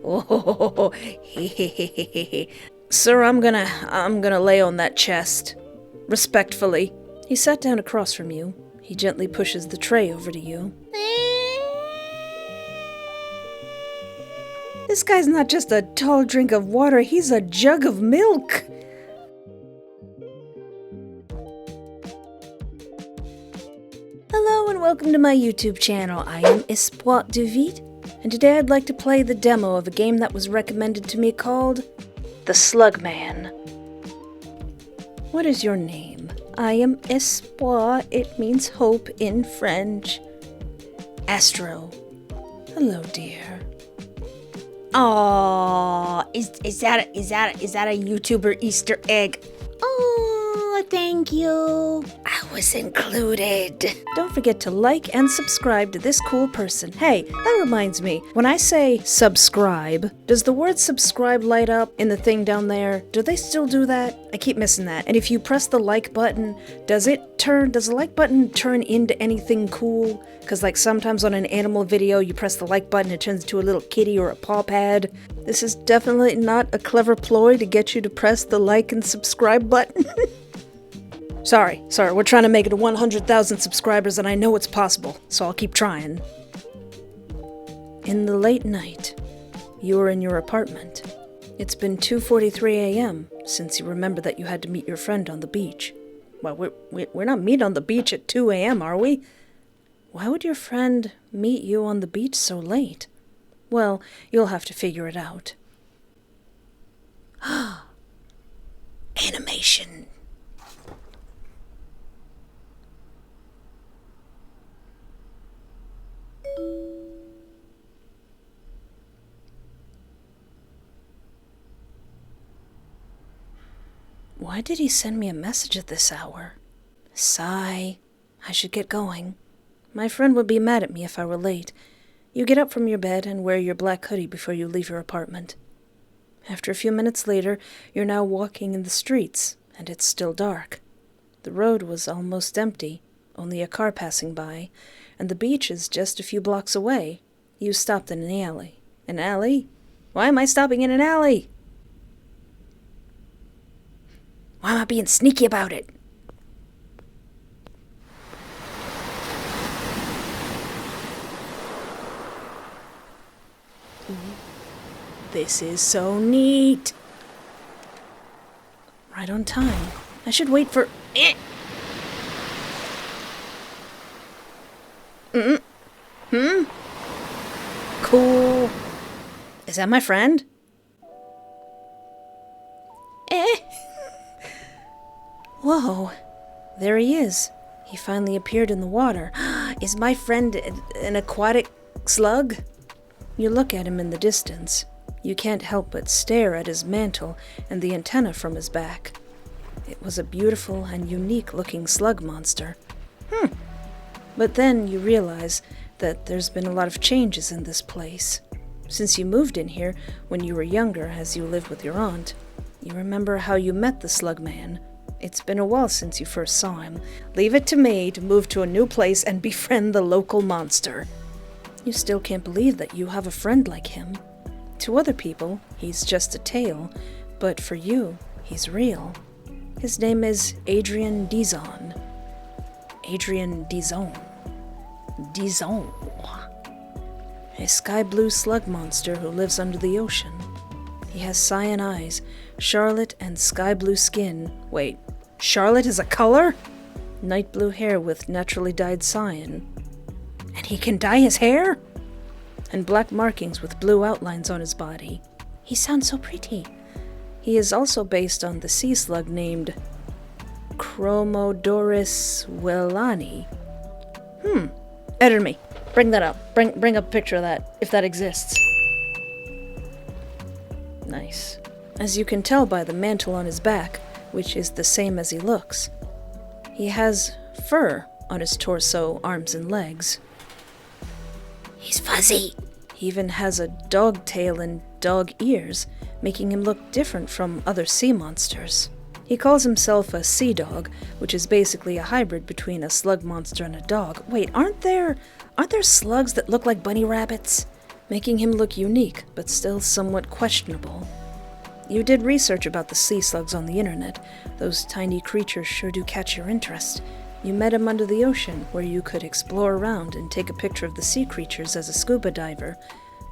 Oh, Sir, I'm gonna lay on that chest. Respectfully. He sat down across from you. He gently pushes the tray over to you. This guy's not just a tall drink of water, he's a jug of milk. Hello and welcome to my YouTube channel. I am Espoir du Vide, and today I'd like to play the demo of a game that was recommended to me called The Slugman. What is your name? I am Espoir. It means hope in French. Astro. Hello, dear. Aww, is that a YouTuber Easter egg? Oh, thank you. I was included. Don't forget to like and subscribe to this cool person. Hey, that reminds me. When I say subscribe, does the word subscribe light up in the thing down there? Do they still do that? I keep missing that. And if you press the like button, does the like button turn into anything cool? Because like sometimes on an animal video, you press the like button, it turns into a little kitty or a paw pad. This is definitely not a clever ploy to get you to press the like and subscribe button. Sorry, we're trying to make it to 100,000 subscribers and I know it's possible, so I'll keep trying. In the late night, you are in your apartment. It's been 2:43 a.m. since you remember that you had to meet your friend on the beach. Well, we're not meeting on the beach at 2 a.m., are we? Why would your friend meet you on the beach so late? Well, you'll have to figure it out. Animation. Why did he send me a message at this hour? Sigh. I should get going. My friend would be mad at me if I were late. You get up from your bed and wear your black hoodie before you leave your apartment. After a few minutes later, you're now walking in the streets, and it's still dark. The road was almost empty, only a car passing by, and the beach is just a few blocks away. You stopped in an alley. An alley? Why am I stopping in an alley? Why am I being sneaky about it? This is so neat. Right on time. I should wait for... Cool. Is that my friend? Whoa. There he is. He finally appeared in the water. Is my friend an aquatic slug? You look at him in the distance. You can't help but stare at his mantle and the antenna from his back. It was a beautiful and unique-looking slug monster. But then you realize that there's been a lot of changes in this place. Since you moved in here when you were younger as you lived with your aunt, you remember how you met the Slugman. It's been a while since you first saw him. Leave it to me to move to a new place and befriend the local monster. You still can't believe that you have a friend like him. To other people, he's just a tale, but for you, he's real. His name is Adrian Dizon. Adrian Dizon. Dizon. A sky-blue slug monster who lives under the ocean. He has cyan eyes, Charlotte, and sky-blue skin. Wait, Charlotte is a color? Night blue hair with naturally dyed cyan. And he can dye his hair? And black markings with blue outlines on his body. He sounds so pretty. He is also based on the sea slug named Chromodoris Willani. Edit me. Bring that up. Bring up a picture of that, if that exists. Nice. As you can tell by the mantle on his back, which is the same as he looks. He has fur on his torso, arms, and legs. He's fuzzy. He even has a dog tail and dog ears, making him look different from other sea monsters. He calls himself a sea dog, which is basically a hybrid between a slug monster and a dog. Wait, aren't there slugs that look like bunny rabbits? making him look unique, but still somewhat questionable. You did research about the sea slugs on the internet. Those tiny creatures sure do catch your interest. You met him under the ocean, where you could explore around and take a picture of the sea creatures as a scuba diver.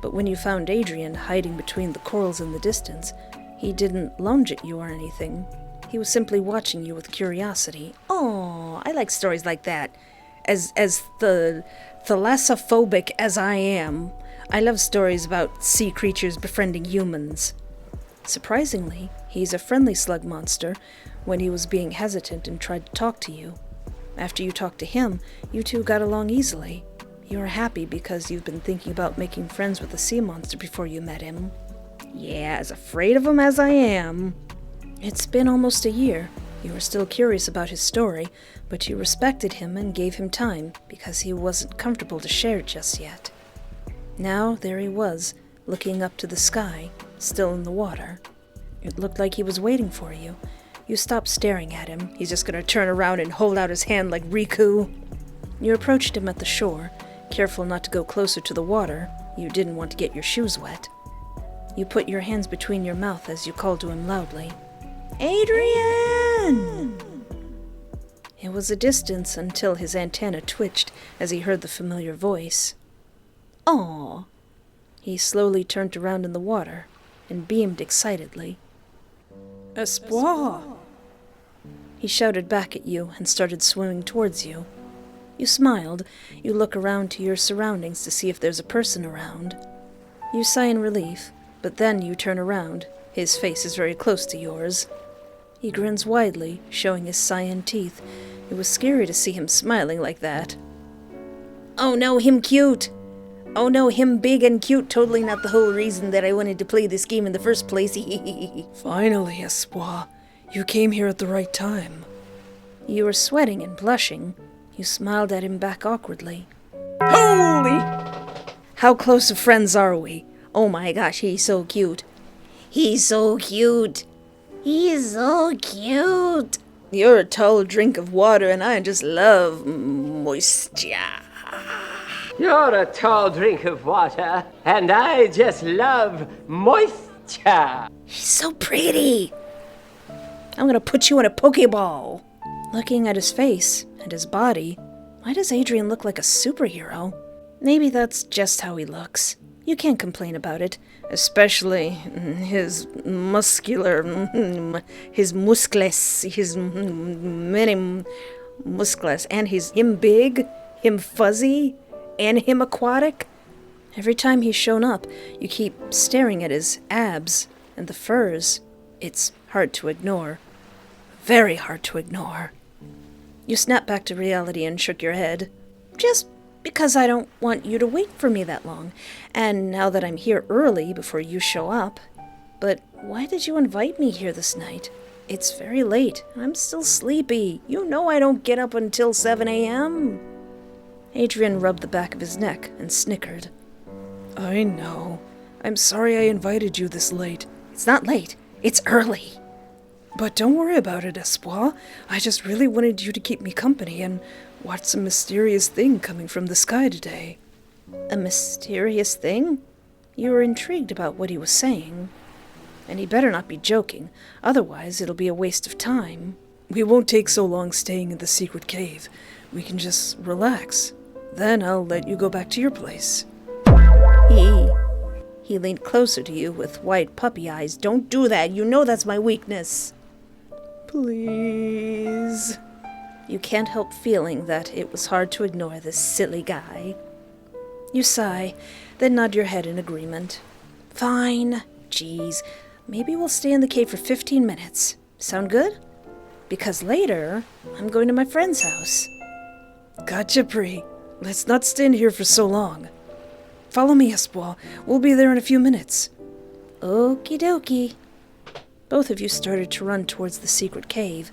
But when you found Adrian hiding between the corals in the distance, he didn't lunge at you or anything. He was simply watching you with curiosity. Oh, I like stories like that. As the thalassophobic as I am, I love stories about sea creatures befriending humans. Surprisingly, he's a friendly slug monster when he was being hesitant and tried to talk to you. After you talked to him, you two got along easily. You are happy because you've been thinking about making friends with the sea monster before you met him. Yeah, as afraid of him as I am. It's been almost a year. You were still curious about his story, but you respected him and gave him time because he wasn't comfortable to share it just yet. Now, there he was, looking up to the sky, still in the water. It looked like he was waiting for you. You stopped staring at him. He's just going to turn around and hold out his hand like Riku. You approached him at the shore, careful not to go closer to the water. You didn't want to get your shoes wet. You put your hands between your mouth as you called to him loudly. Adrian! It was a distance until his antenna twitched as he heard the familiar voice. Aw! He slowly turned around in the water and beamed excitedly. Espoir! He shouted back at you and started swimming towards you. You smiled. You look around to your surroundings to see if there's a person around. You sigh in relief, but then you turn around. His face is very close to yours. He grins widely, showing his cyan teeth. It was scary to see him smiling like that. Oh no, him cute! Oh no, him big and cute, totally not the whole reason that I wanted to play this game in the first place. Finally, Espoir. You came here at the right time. You were sweating and blushing. You smiled at him back awkwardly. Holy! How close of friends are we? Oh my gosh, he's so cute. He's so cute. He's so cute. You're a tall drink of water and I just love moisture. You're a tall drink of water, and I just love moisture. He's so pretty. I'm gonna put you in a Pokeball. Looking at his face and his body, why does Adrian look like a superhero? Maybe that's just how he looks. You can't complain about it, especially his muscular, his muscles, his many muscles, and him big, him fuzzy, and him aquatic. Every time he's shown up, you keep staring at his abs and the furs. It's hard to ignore. Very hard to ignore. You snapped back to reality and shook your head. Just because I don't want you to wait for me that long, and now that I'm here early before you show up. But why did you invite me here this night? It's very late. I'm still sleepy. You know I don't get up until 7 a.m. Adrian rubbed the back of his neck and snickered. I know. I'm sorry I invited you this late. It's not late. It's early. But don't worry about it, Espoir. I just really wanted you to keep me company and watch some mysterious thing coming from the sky today. A mysterious thing? You were intrigued about what he was saying. And he better not be joking, otherwise it'll be a waste of time. We won't take so long staying in the secret cave. We can just relax. Then I'll let you go back to your place. He leaned closer to you with wide puppy eyes. Don't do that. You know that's my weakness. Please. You can't help feeling that it was hard to ignore this silly guy. You sigh, then nod your head in agreement. Fine. Geez, maybe we'll stay in the cave for 15 minutes. Sound good? Because later, I'm going to my friend's house. Gotcha, Bree. Let's not stand here for so long. Follow me, Espoir. We'll be there in a few minutes. Okie dokie. Both of you started to run towards the secret cave.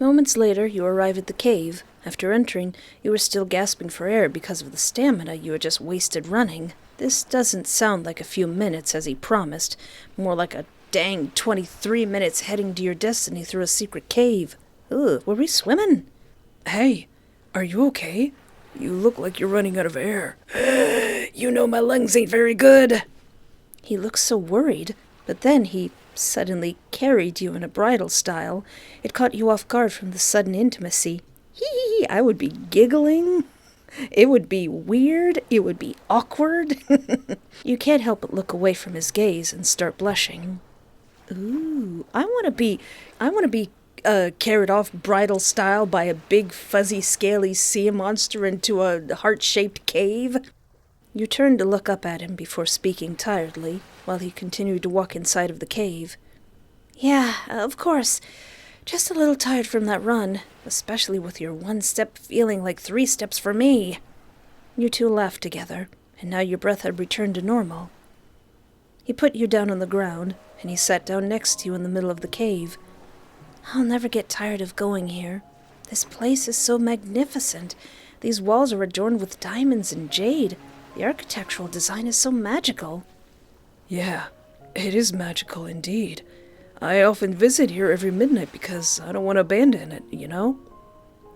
Moments later, you arrive at the cave. After entering, you were still gasping for air because of the stamina you had just wasted running. This doesn't sound like a few minutes, as he promised. More like a dang 23 minutes heading to your destiny through a secret cave. Ugh, were we swimming? Hey, are you okay? You look like you're running out of air. You know my lungs ain't very good. He looked so worried, but then he suddenly carried you in a bridal style. It caught you off guard from the sudden intimacy. Hee, I would be giggling. It would be weird. It would be awkward. You can't help but look away from his gaze and start blushing. Ooh, I want to be carried off bridal style by a big, fuzzy, scaly sea monster into a heart-shaped cave. You turned to look up at him before speaking tiredly, while he continued to walk inside of the cave. Yeah, of course. Just a little tired from that run, especially with your one step feeling like 3 steps for me. You two laughed together, and now your breath had returned to normal. He put you down on the ground, and he sat down next to you in the middle of the cave. I'll never get tired of going here. This place is so magnificent. These walls are adorned with diamonds and jade. The architectural design is so magical. Yeah, it is magical indeed. I often visit here every midnight because I don't want to abandon it, you know?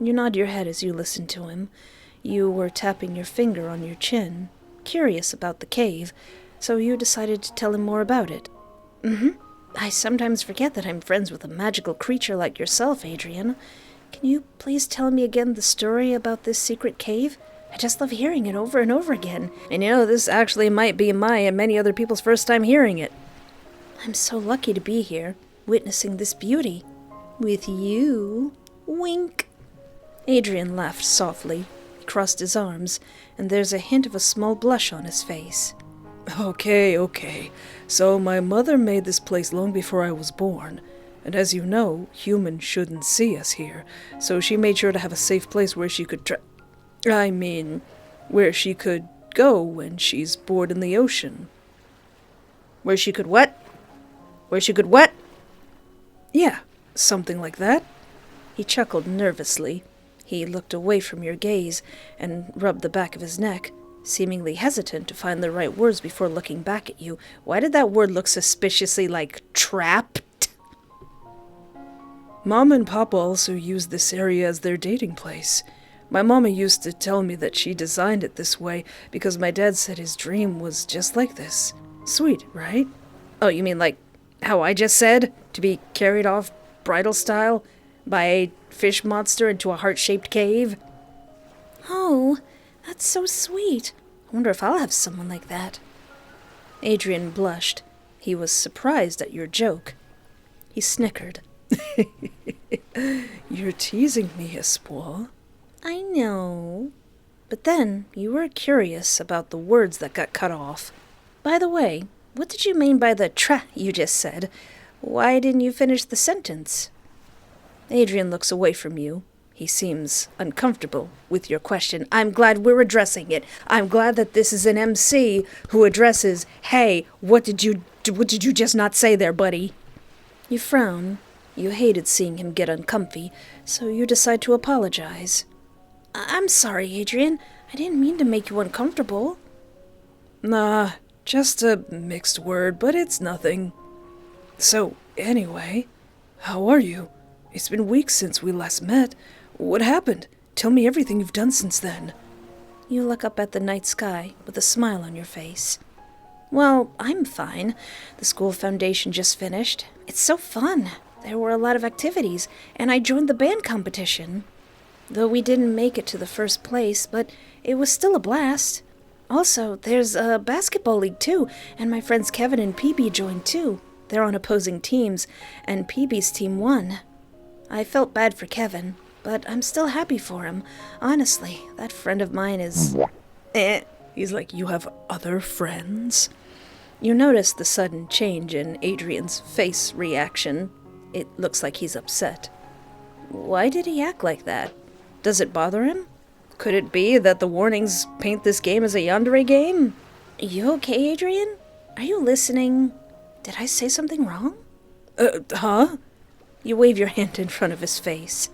You nod your head as you listen to him. You were tapping your finger on your chin, curious about the cave, so you decided to tell him more about it. I sometimes forget that I'm friends with a magical creature like yourself, Adrian. Can you please tell me again the story about this secret cave? I just love hearing it over and over again. And you know, this actually might be my and many other people's first time hearing it. I'm so lucky to be here, witnessing this beauty. With you. Wink. Adrian laughed softly. He crossed his arms, and there's a hint of a small blush on his face. Okay. So my mother made this place long before I was born. And as you know, humans shouldn't see us here. So she made sure to have a safe place where she could where she could go when she's bored in the ocean. Where she could what? Where she could what? Yeah, something like that. He chuckled nervously. He looked away from your gaze and rubbed the back of his neck, seemingly hesitant to find the right words before looking back at you. Why did that word look suspiciously like trapped? Mom and Papa also used this area as their dating place. My mama used to tell me that she designed it this way because my dad said his dream was just like this. Sweet, right? Oh, you mean like how I just said? To be carried off bridal style by a fish monster into a heart-shaped cave? Oh, that's so sweet. I wonder if I'll have someone like that. Adrian blushed. He was surprised at your joke. He snickered. You're teasing me, Espoir. I know. But then you were curious about the words that got cut off. By the way, what did you mean by the tra you just said? Why didn't you finish the sentence? Adrian looks away from you. He seems uncomfortable with your question. I'm glad we're addressing it. I'm glad that this is an MC who addresses, hey, what did you just not say there, buddy? You frown. You hated seeing him get uncomfy, so you decide to apologize. I'm sorry, Adrian. I didn't mean to make you uncomfortable. Nah, just a mixed word, but it's nothing. So, anyway, how are you? It's been weeks since we last met. What happened? Tell me everything you've done since then. You look up at the night sky with a smile on your face. Well, I'm fine. The school foundation just finished. It's so fun. There were a lot of activities, and I joined the band competition. Though we didn't make it to the first place, but it was still a blast. Also, there's a basketball league too, and my friends Kevin and PB joined too. They're on opposing teams, and PB's team won. I felt bad for Kevin, but I'm still happy for him. Honestly, that friend of mine is... He's like, you have other friends? You notice the sudden change in Adrian's face reaction. It looks like he's upset. Why did he act like that? Does it bother him? Could it be that the warnings paint this game as a yandere game? You okay, Adrian? Are you listening? Did I say something wrong? Huh? You wave your hand in front of his face.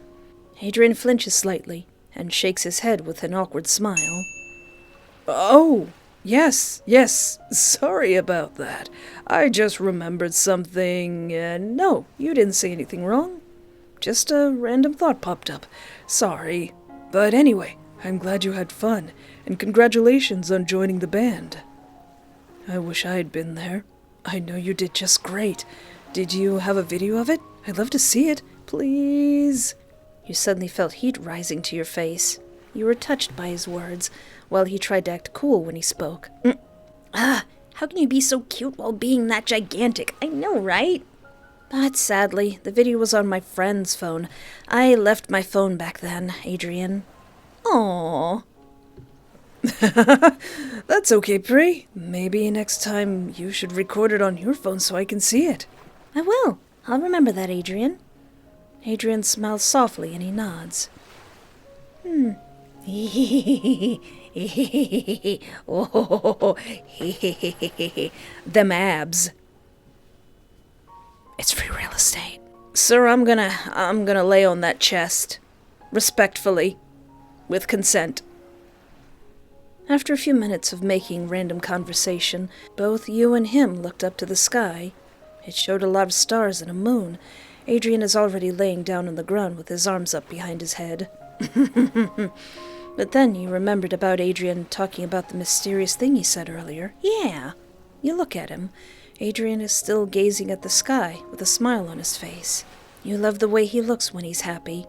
Adrian flinches slightly and shakes his head with an awkward smile. Oh, yes. Sorry about that. I just remembered something, and no, you didn't say anything wrong. Just a random thought popped up. Sorry. But anyway, I'm glad you had fun. and congratulations on joining the band. I wish I had been there. I know you did just great. Did you have a video of it? I'd love to see it. Please. You suddenly felt heat rising to your face. You were touched by his words, while he tried to act cool when he spoke. How can you be so cute while being that gigantic? I know, right? But sadly, the video was on my friend's phone. I left my phone back then, Adrian. Aww. That's okay, Pri. Maybe next time you should record it on your phone so I can see it. I will. I'll remember that, Adrian. Adrian smiles softly and he nods. Oh, them abs. It's free real estate. Sir, I'm gonna lay on that chest. Respectfully. With consent. After a few minutes of making random conversation, both you and him looked up to the sky. It showed a lot of stars and a moon. Adrian is already laying down on the ground with his arms up behind his head. But then you remembered about Adrian talking about the mysterious thing he said earlier. Yeah. You look at him. Adrian is still gazing at the sky with a smile on his face. You love the way he looks when he's happy.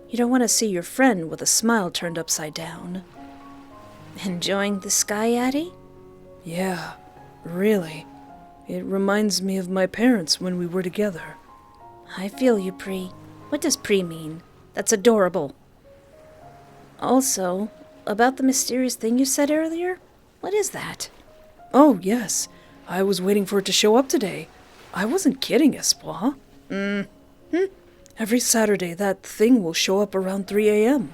You don't want to see your friend with a smile turned upside down. Enjoying the sky, Addie? Yeah, really. It reminds me of my parents when we were together. I feel you, Pri. What does Pri mean? That's adorable. Also, about the mysterious thing you said earlier? What is that? Oh, yes. I was waiting for it to show up today. I wasn't kidding, Espoir. Every Saturday, that thing will show up around 3 a.m.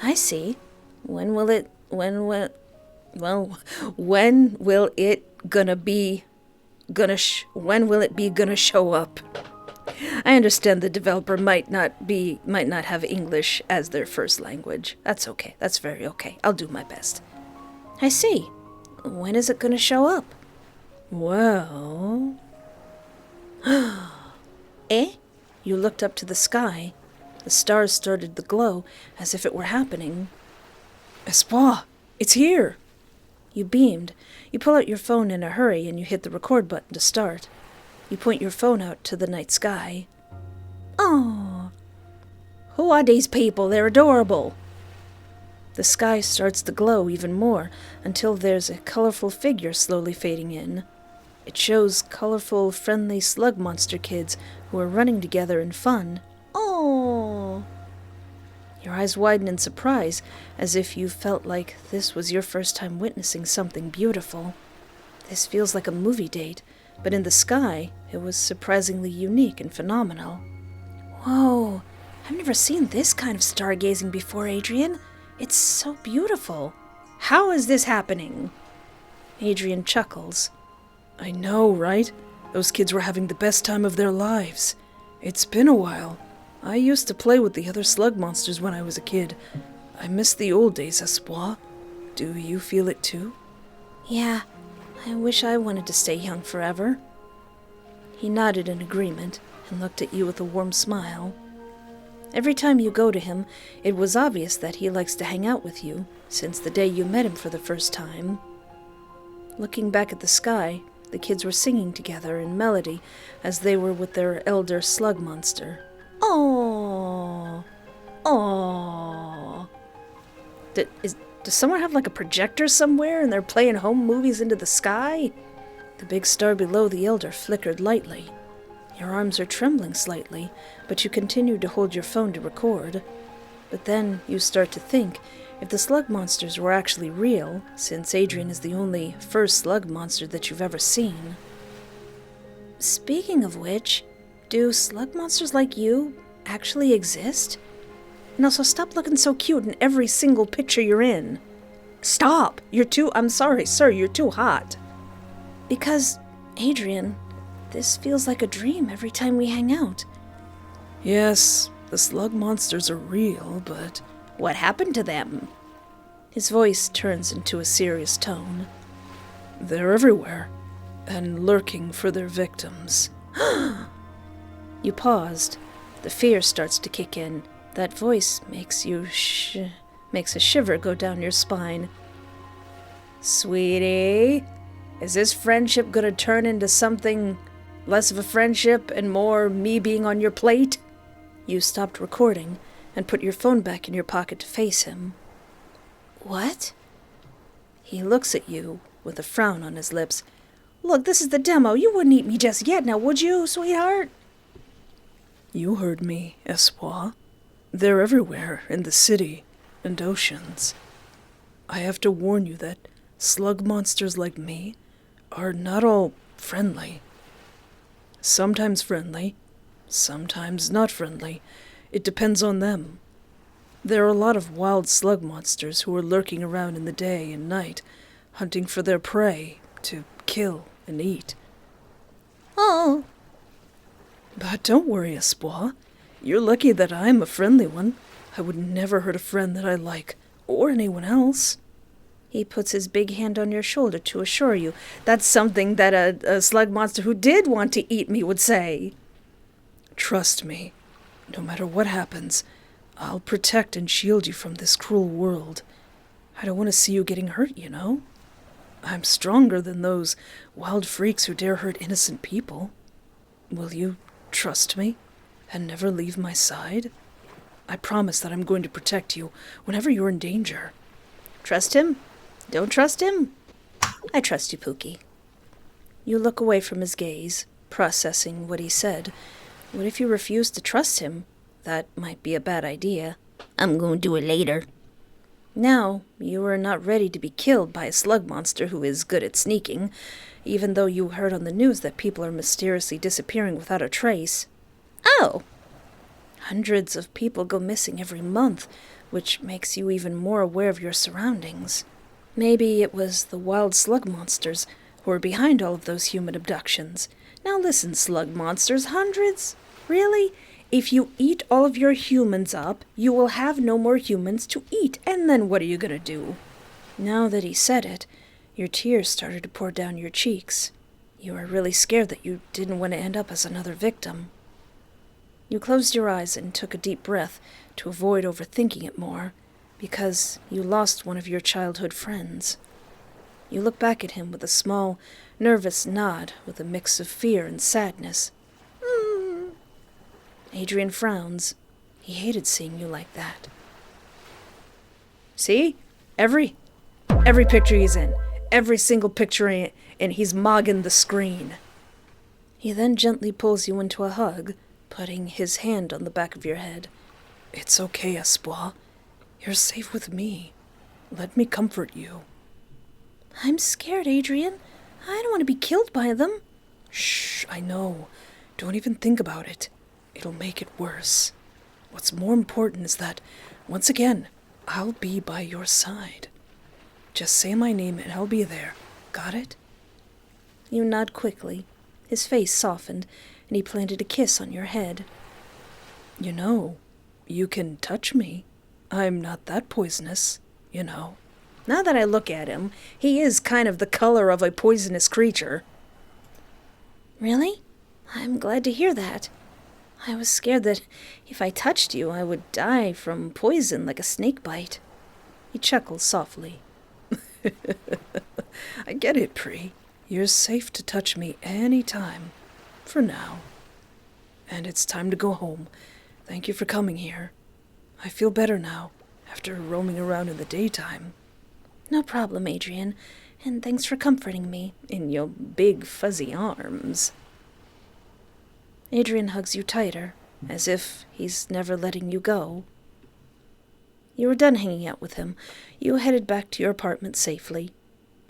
I see. When will it gonna show up? I understand the developer might not have English as their first language. That's okay. That's very okay. I'll do my best. I see. When is it gonna show up? Well... Eh? You looked up to the sky. The stars started to glow as if it were happening. Espoir, it's here! You beamed. You pull out your phone in a hurry and you hit the record button to start. You point your phone out to the night sky. Oh, who are these people? They're adorable. The sky starts to glow even more until there's a colorful figure slowly fading in. It shows colorful, friendly Slugmonster kids who are running together in fun. Oh! Your eyes widen in surprise, as if you felt like this was your first time witnessing something beautiful. This feels like a movie date, but in the sky, it was surprisingly unique and phenomenal. Whoa! I've never seen this kind of stargazing before, Adrian. It's so beautiful. How is this happening? Adrian chuckles. I know, right? Those kids were having the best time of their lives. It's been a while. I used to play with the other slug monsters when I was a kid. I miss the old days, Espoir. Do you feel it too? Yeah, I wish I wanted to stay young forever. He nodded in agreement and looked at you with a warm smile. Every time you go to him, it was obvious that he likes to hang out with you, since the day you met him for the first time. Looking back at the sky, the kids were singing together in melody as they were with their elder slug monster. Aww. Aww. Does someone have like a projector somewhere and they're playing home movies into the sky? The big star below the elder flickered lightly. Your arms are trembling slightly, but you continue to hold your phone to record. But then you start to think, if the slug monsters were actually real, since Adrian is the only first slug monster that you've ever seen. Speaking of which, do slug monsters like you actually exist? And also, stop looking so cute in every single picture you're in. Stop! I'm sorry, sir, you're too hot. Because, Adrian, this feels like a dream every time we hang out. Yes, the slug monsters are real, but... What happened to them? His voice turns into a serious tone. They're everywhere, and lurking for their victims. You paused. The fear starts to kick in. That voice makes a shiver go down your spine. Sweetie, is this friendship gonna turn into something less of a friendship and more me being on your plate? You stopped recording and put your phone back in your pocket to face him. What? He looks at you with a frown on his lips. Look, this is the demo. You wouldn't eat me just yet now, would you, sweetheart? You heard me, Espoir. They're everywhere in the city and oceans. I have to warn you that slug monsters like me are not all friendly. Sometimes friendly, sometimes not friendly. It depends on them. There are a lot of wild slug monsters who are lurking around in the day and night, hunting for their prey to kill and eat. Oh. But don't worry, Espoir. You're lucky that I'm a friendly one. I would never hurt a friend that I like, or anyone else. He puts his big hand on your shoulder to assure you that's something that a slug monster who did want to eat me would say. Trust me. No matter what happens, I'll protect and shield you from this cruel world. I don't want to see you getting hurt, you know? I'm stronger than those wild freaks who dare hurt innocent people. Will you trust me and never leave my side? I promise that I'm going to protect you whenever you're in danger. Trust him? Don't trust him? I trust you, Pookie. You look away from his gaze, processing what he said. What if you refuse to trust him? That might be a bad idea. I'm going to do it later. Now, you are not ready to be killed by a slug monster who is good at sneaking, even though you heard on the news that people are mysteriously disappearing without a trace. Oh! Hundreds of people go missing every month, which makes you even more aware of your surroundings. Maybe it was the wild slug monsters who are behind all of those human abductions. Now listen, slug monsters, hundreds? Really? If you eat all of your humans up, you will have no more humans to eat, and then what are you gonna do? Now that he said it, your tears started to pour down your cheeks. You were really scared that you didn't want to end up as another victim. You closed your eyes and took a deep breath to avoid overthinking it more, because you lost one of your childhood friends. You look back at him with a small, nervous nod with a mix of fear and sadness. Adrian frowns. He hated seeing you like that. See? Every picture he's in. Every single picture and he's mogging the screen. He then gently pulls you into a hug, putting his hand on the back of your head. It's okay, Espoir. You're safe with me. Let me comfort you. I'm scared, Adrian. I don't want to be killed by them. Shh, I know. Don't even think about it. It'll make it worse. What's more important is that, once again, I'll be by your side. Just say my name and I'll be there. Got it? You nod quickly. His face softened, and he planted a kiss on your head. You know, you can touch me. I'm not that poisonous, you know. Now that I look at him, he is kind of the color of a poisonous creature. Really? I'm glad to hear that. I was scared that if I touched you, I would die from poison like a snake bite. He chuckles softly. I get it, Pri. You're safe to touch me any time. For now. And it's time to go home. Thank you for coming here. I feel better now, after roaming around in the daytime. No problem, Adrian, and thanks for comforting me in your big fuzzy arms. Adrian hugs you tighter, as if he's never letting you go. You were done hanging out with him. You headed back to your apartment safely.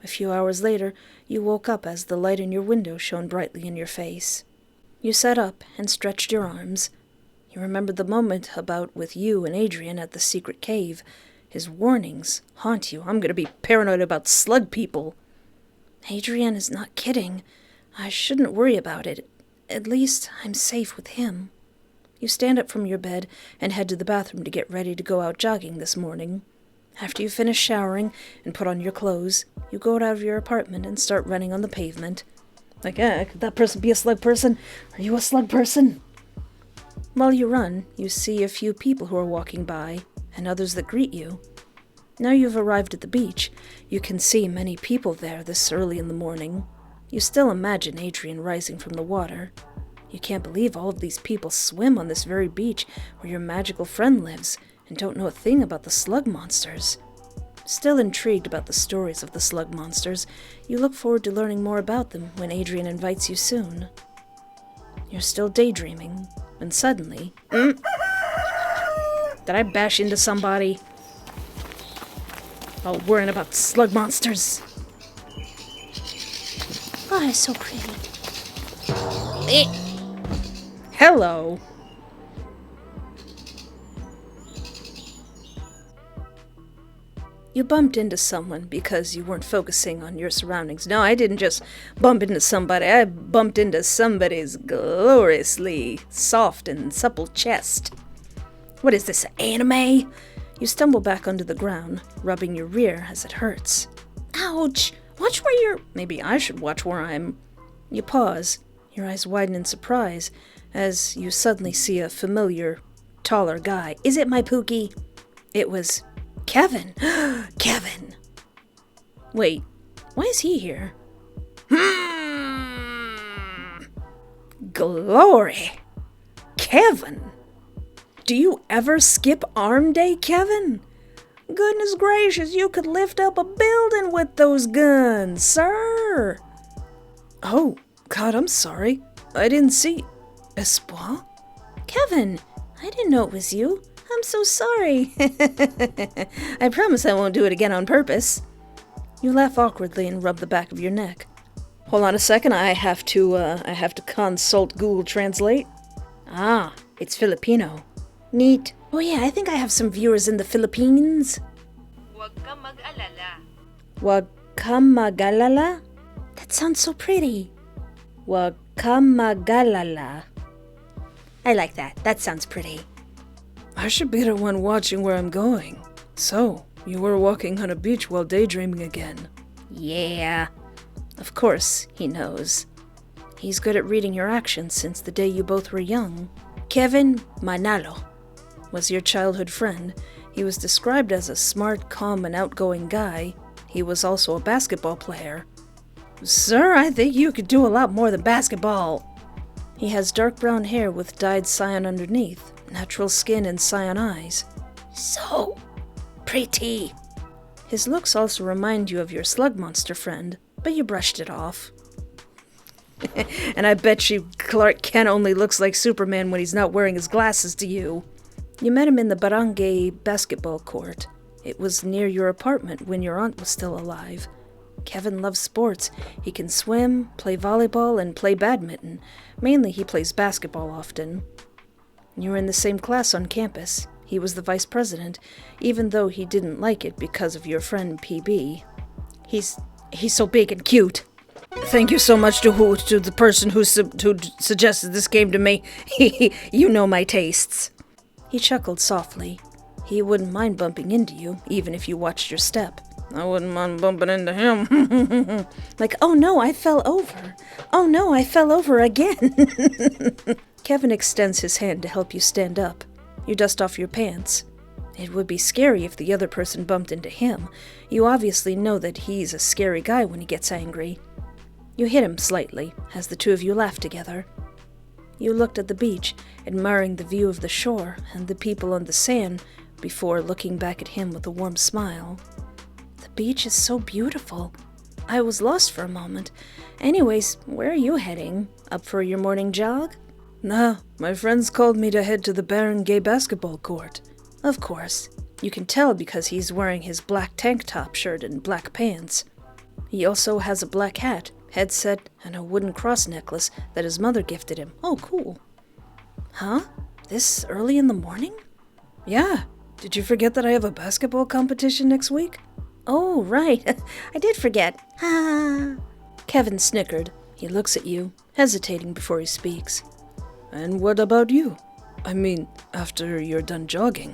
A few hours later, you woke up as the light in your window shone brightly in your face. You sat up and stretched your arms. You remembered the moment about with you and Adrian at the secret cave. His warnings haunt you. I'm going to be paranoid about slug people. Adrian is not kidding. I shouldn't worry about it. At least I'm safe with him. You stand up from your bed and head to the bathroom to get ready to go out jogging this morning. After you finish showering and put on your clothes, you go out of your apartment and start running on the pavement. Like, could that person be a slug person? Are you a slug person? While you run, you see a few people who are walking by, and others that greet you. Now you've arrived at the beach. You can see many people there this early in the morning. You still imagine Adrian rising from the water. You can't believe all of these people swim on this very beach where your magical friend lives and don't know a thing about the slug monsters. Still intrigued about the stories of the slug monsters, you look forward to learning more about them when Adrian invites you soon. You're still daydreaming, when suddenly... Did I bash into somebody? All worrying about slug monsters. Oh, it's so pretty. Hello. You bumped into someone because you weren't focusing on your surroundings. No, I didn't just bump into somebody. I bumped into somebody's gloriously soft and supple chest. What is this, anime? You stumble back onto the ground, rubbing your rear as it hurts. Ouch! Watch where you're... Maybe I should watch where I'm... You pause, your eyes widen in surprise, as you suddenly see a familiar, taller guy. Is it my Pookie? It was... Kevin! Kevin! Wait, why is he here? Glory! Kevin! Do you ever skip arm day, Kevin? Goodness gracious, you could lift up a building with those guns, sir! Oh, God, I'm sorry. I didn't see... Espoir? Kevin, I didn't know it was you. I'm so sorry. I promise I won't do it again on purpose. You laugh awkwardly and rub the back of your neck. Hold on a second, I have to consult Google Translate. Ah, it's Filipino. Neat. Oh yeah, I think I have some viewers in the Philippines. Huwag kang mag-alala. Wag ka mag-alala? That sounds so pretty. Wag ka mag-alala. I like that. That sounds pretty. I should be the one watching where I'm going. So, you were walking on a beach while daydreaming again. Yeah. Of course, he knows. He's good at reading your actions since the day you both were young. Kevin Manalo was your childhood friend. He was described as a smart, calm, and outgoing guy. He was also a basketball player. Sir, I think you could do a lot more than basketball. He has dark brown hair with dyed cyan underneath, natural skin and cyan eyes. So pretty. His looks also remind you of your Slugmonster friend, but you brushed it off. And I bet you Clark Kent only looks like Superman when he's not wearing his glasses to you. You met him in the barangay basketball court. It was near your apartment when your aunt was still alive. Kevin loves sports. He can swim, play volleyball, and play badminton. Mainly he plays basketball often. You were in the same class on campus. He was the vice president, even though he didn't like it because of your friend PB. He's so big and cute. Thank you so much to the person who suggested this game to me. You know my tastes. He chuckled softly. He wouldn't mind bumping into you, even if you watched your step. I wouldn't mind bumping into him. Like, oh no, I fell over. Oh no, I fell over again. Kevin extends his hand to help you stand up. You dust off your pants. It would be scary if the other person bumped into him. You obviously know that he's a scary guy when he gets angry. You hit him slightly, as the two of you laughed together. You looked at the beach, admiring the view of the shore and the people on the sand, before looking back at him with a warm smile. The beach is so beautiful. I was lost for a moment. Anyways, where are you heading? Up for your morning jog? Nah, my friends called me to head to the barangay basketball court. Of course. You can tell because he's wearing his black tank top shirt and black pants. He also has a black hat, headset, and a wooden cross necklace that his mother gifted him. Oh, cool. Huh? This early in the morning? Yeah. Did you forget that I have a basketball competition next week? Oh, right. I did forget. Ha! Kevin snickered. He looks at you, hesitating before he speaks. And what about you? I mean, after you're done jogging.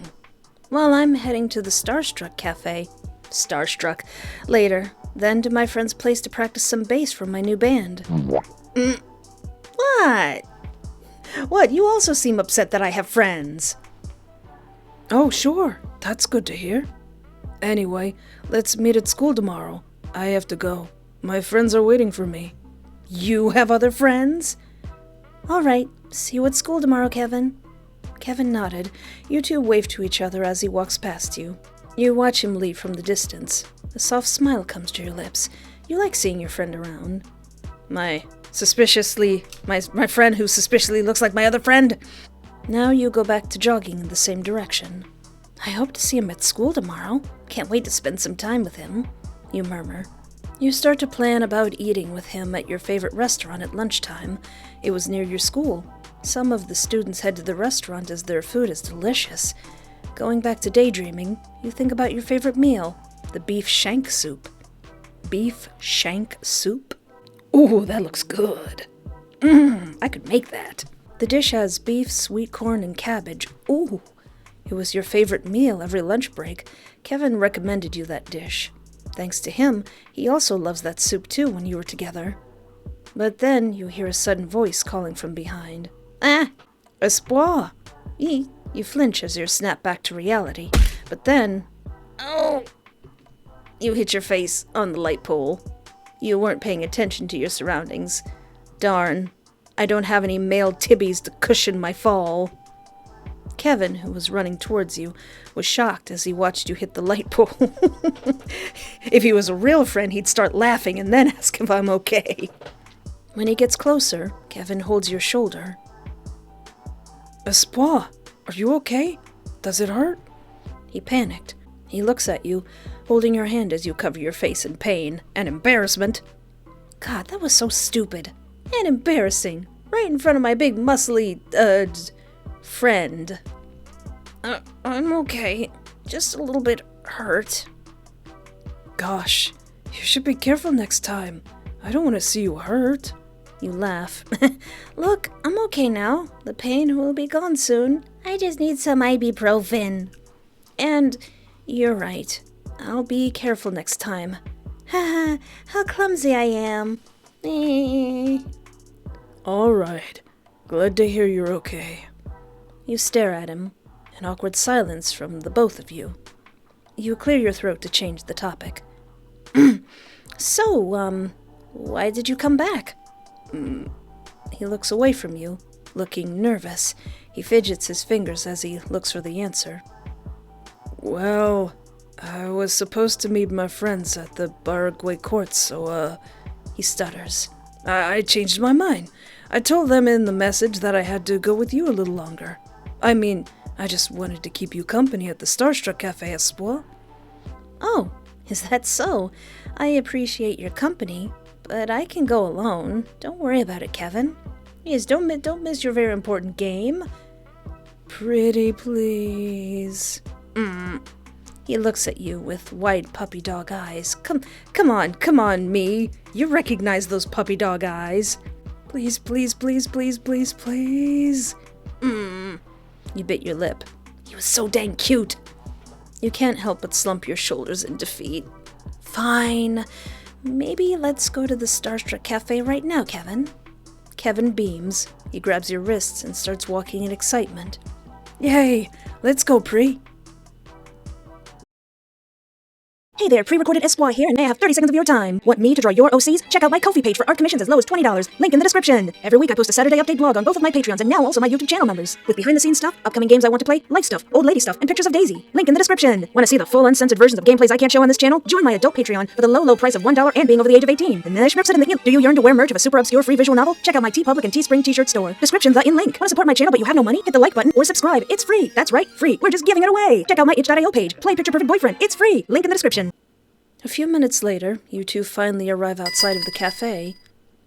Well, I'm heading to the Starstruck Cafe. Starstruck. Later. Then to my friend's place to practice some bass for my new band. What? What? You also seem upset that I have friends. Oh, sure. That's good to hear. Anyway, let's meet at school tomorrow. I have to go. My friends are waiting for me. You have other friends? All right, see you at school tomorrow, Kevin. Kevin nodded. You two wave to each other as he walks past you. You watch him leave from the distance. A soft smile comes to your lips. You like seeing your friend around. My friend who suspiciously looks like my other friend. Now you go back to jogging in the same direction. I hope to see him at school tomorrow. Can't wait to spend some time with him, you murmur. You start to plan about eating with him at your favorite restaurant at lunchtime. It was near your school. Some of the students head to the restaurant as their food is delicious. Going back to daydreaming, you think about your favorite meal, the beef shank soup. Beef shank soup? Ooh, that looks good. I could make that. The dish has beef, sweet corn, and cabbage. Ooh, it was your favorite meal every lunch break. Kevin recommended you that dish. Thanks to him, he also loves that soup too when you were together. But then you hear a sudden voice calling from behind. Ah, Espoir! You flinch as you're snapped back to reality. But then... Oh! You hit your face on the light pole. You weren't paying attention to your surroundings. Darn, I don't have any male tibbies to cushion my fall. Kevin, who was running towards you, was shocked as he watched you hit the light pole. If he was a real friend, he'd start laughing and then ask if I'm okay. When he gets closer, Kevin holds your shoulder. Espoir, are you okay? Does it hurt? He panicked. He looks at you, holding your hand as you cover your face in pain and embarrassment. God, that was so stupid. And embarrassing. Right in front of my big muscly, friend. I'm okay. Just a little bit hurt. Gosh, you should be careful next time. I don't want to see you hurt. You laugh. Look, I'm okay now. The pain will be gone soon. I just need some ibuprofen. And you're right. I'll be careful next time. Haha, how clumsy I am. All right. Glad to hear you're okay. You stare at him. An awkward silence from the both of you. You clear your throat to change the topic. So, why did you come back? He looks away from you, looking nervous. He fidgets his fingers as he looks for the answer. Well, I was supposed to meet my friends at the Baragway court, so, he stutters. I changed my mind. I told them in the message that I had to go with you a little longer. I mean, I just wanted to keep you company at the Starstruck Cafe Espoir. Oh, is that so? I appreciate your company, but I can go alone. Don't worry about it, Kevin. Yes, don't miss your very important game. Pretty please. He looks at you with wide puppy dog eyes. Come on, me. You recognize those puppy dog eyes. Please, please, please, please, please, please. You bit your lip. He was so dang cute. You can't help but slump your shoulders in defeat. Fine. Maybe let's go to the Starstruck Cafe right now, Kevin. Kevin beams. He grabs your wrists and starts walking in excitement. Yay! Let's go, Pri. Hey there, pre-recorded Espoir here, and may I have 30 seconds of your time. Want me to draw your OCs? Check out my Ko-fi page for art commissions as low as $20. Link in the description. Every week I post a Saturday update blog on both of my Patreons and now also my YouTube channel members. With behind-the-scenes stuff, upcoming games I want to play, life stuff, old lady stuff, and pictures of Daisy. Link in the description. Want to see the full uncensored versions of gameplays I can't show on this channel? Join my adult Patreon for the low price of $1 and being over the age of 18. And then it in the Do you yearn to wear merch of a super obscure free visual novel? Check out my TeePublic and Teespring t-shirt store. Description the in link. Want to support my channel but you have no money? Hit the like button or subscribe. It's free. That's right, free. We're just giving it away. Check out my itch.io page. Play Picture Perfect Boyfriend. It's free. Link in the description. A few minutes later, you two finally arrive outside of the cafe.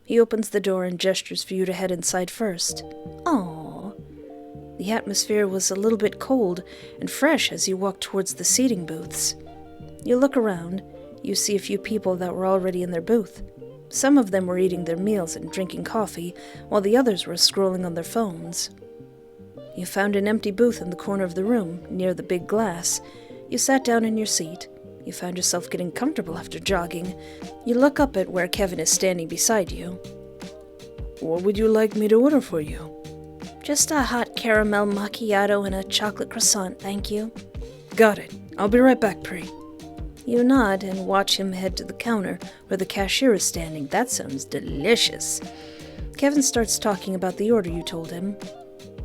He opens the door and gestures for you to head inside first. Aww. The atmosphere was a little bit cold and fresh as you walked towards the seating booths. You look around. You see a few people that were already in their booth. Some of them were eating their meals and drinking coffee, while the others were scrolling on their phones. You found an empty booth in the corner of the room, near the big glass. You sat down in your seat. You found yourself getting comfortable after jogging. You look up at where Kevin is standing beside you. What would you like me to order for you? Just a hot caramel macchiato and a chocolate croissant, thank you. Got it. I'll be right back, Pri. You nod and watch him head to the counter where the cashier is standing. That sounds delicious. Kevin starts talking about the order you told him.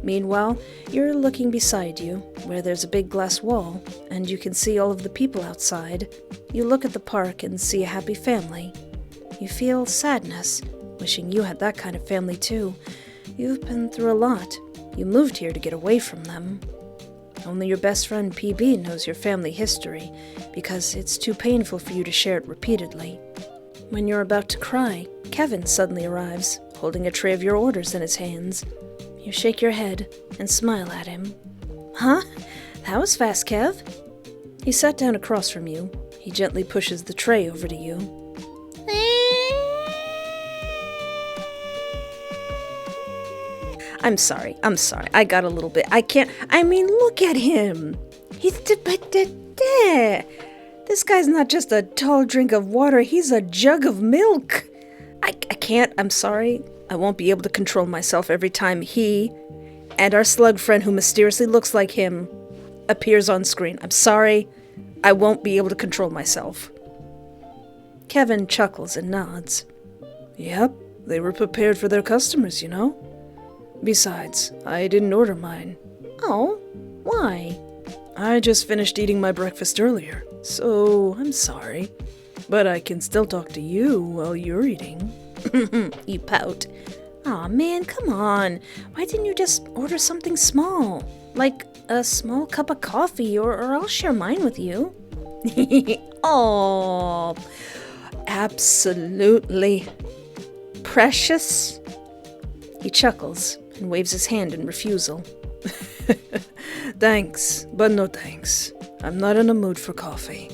Meanwhile, you're looking beside you, where there's a big glass wall, and you can see all of the people outside. You look at the park and see a happy family. You feel sadness, wishing you had that kind of family too. You've been through a lot. You moved here to get away from them. Only your best friend PB knows your family history, because it's too painful for you to share it repeatedly. When you're about to cry, Kevin suddenly arrives, holding a tray of your orders in his hands. You shake your head and smile at him. Huh? That was fast, Kev. He sat down across from you. He gently pushes the tray over to you. I'm sorry. I got a little bit. Look at him. This guy's not just a tall drink of water, he's a jug of milk. I can't, I'm sorry. I won't be able to control myself every time he and our slug friend who mysteriously looks like him appears on screen. I'm sorry. I won't be able to control myself. Kevin chuckles and nods. Yep, they were prepared for their customers, you know? Besides, I didn't order mine. Oh, why? I just finished eating my breakfast earlier, so I'm sorry. But I can still talk to you while you're eating. You pout. Aw, man, come on. Why didn't you just order something small? Like a small cup of coffee, or I'll share mine with you. Oh, absolutely precious. He chuckles and waves his hand in refusal. Thanks, but no thanks. I'm not in a mood for coffee.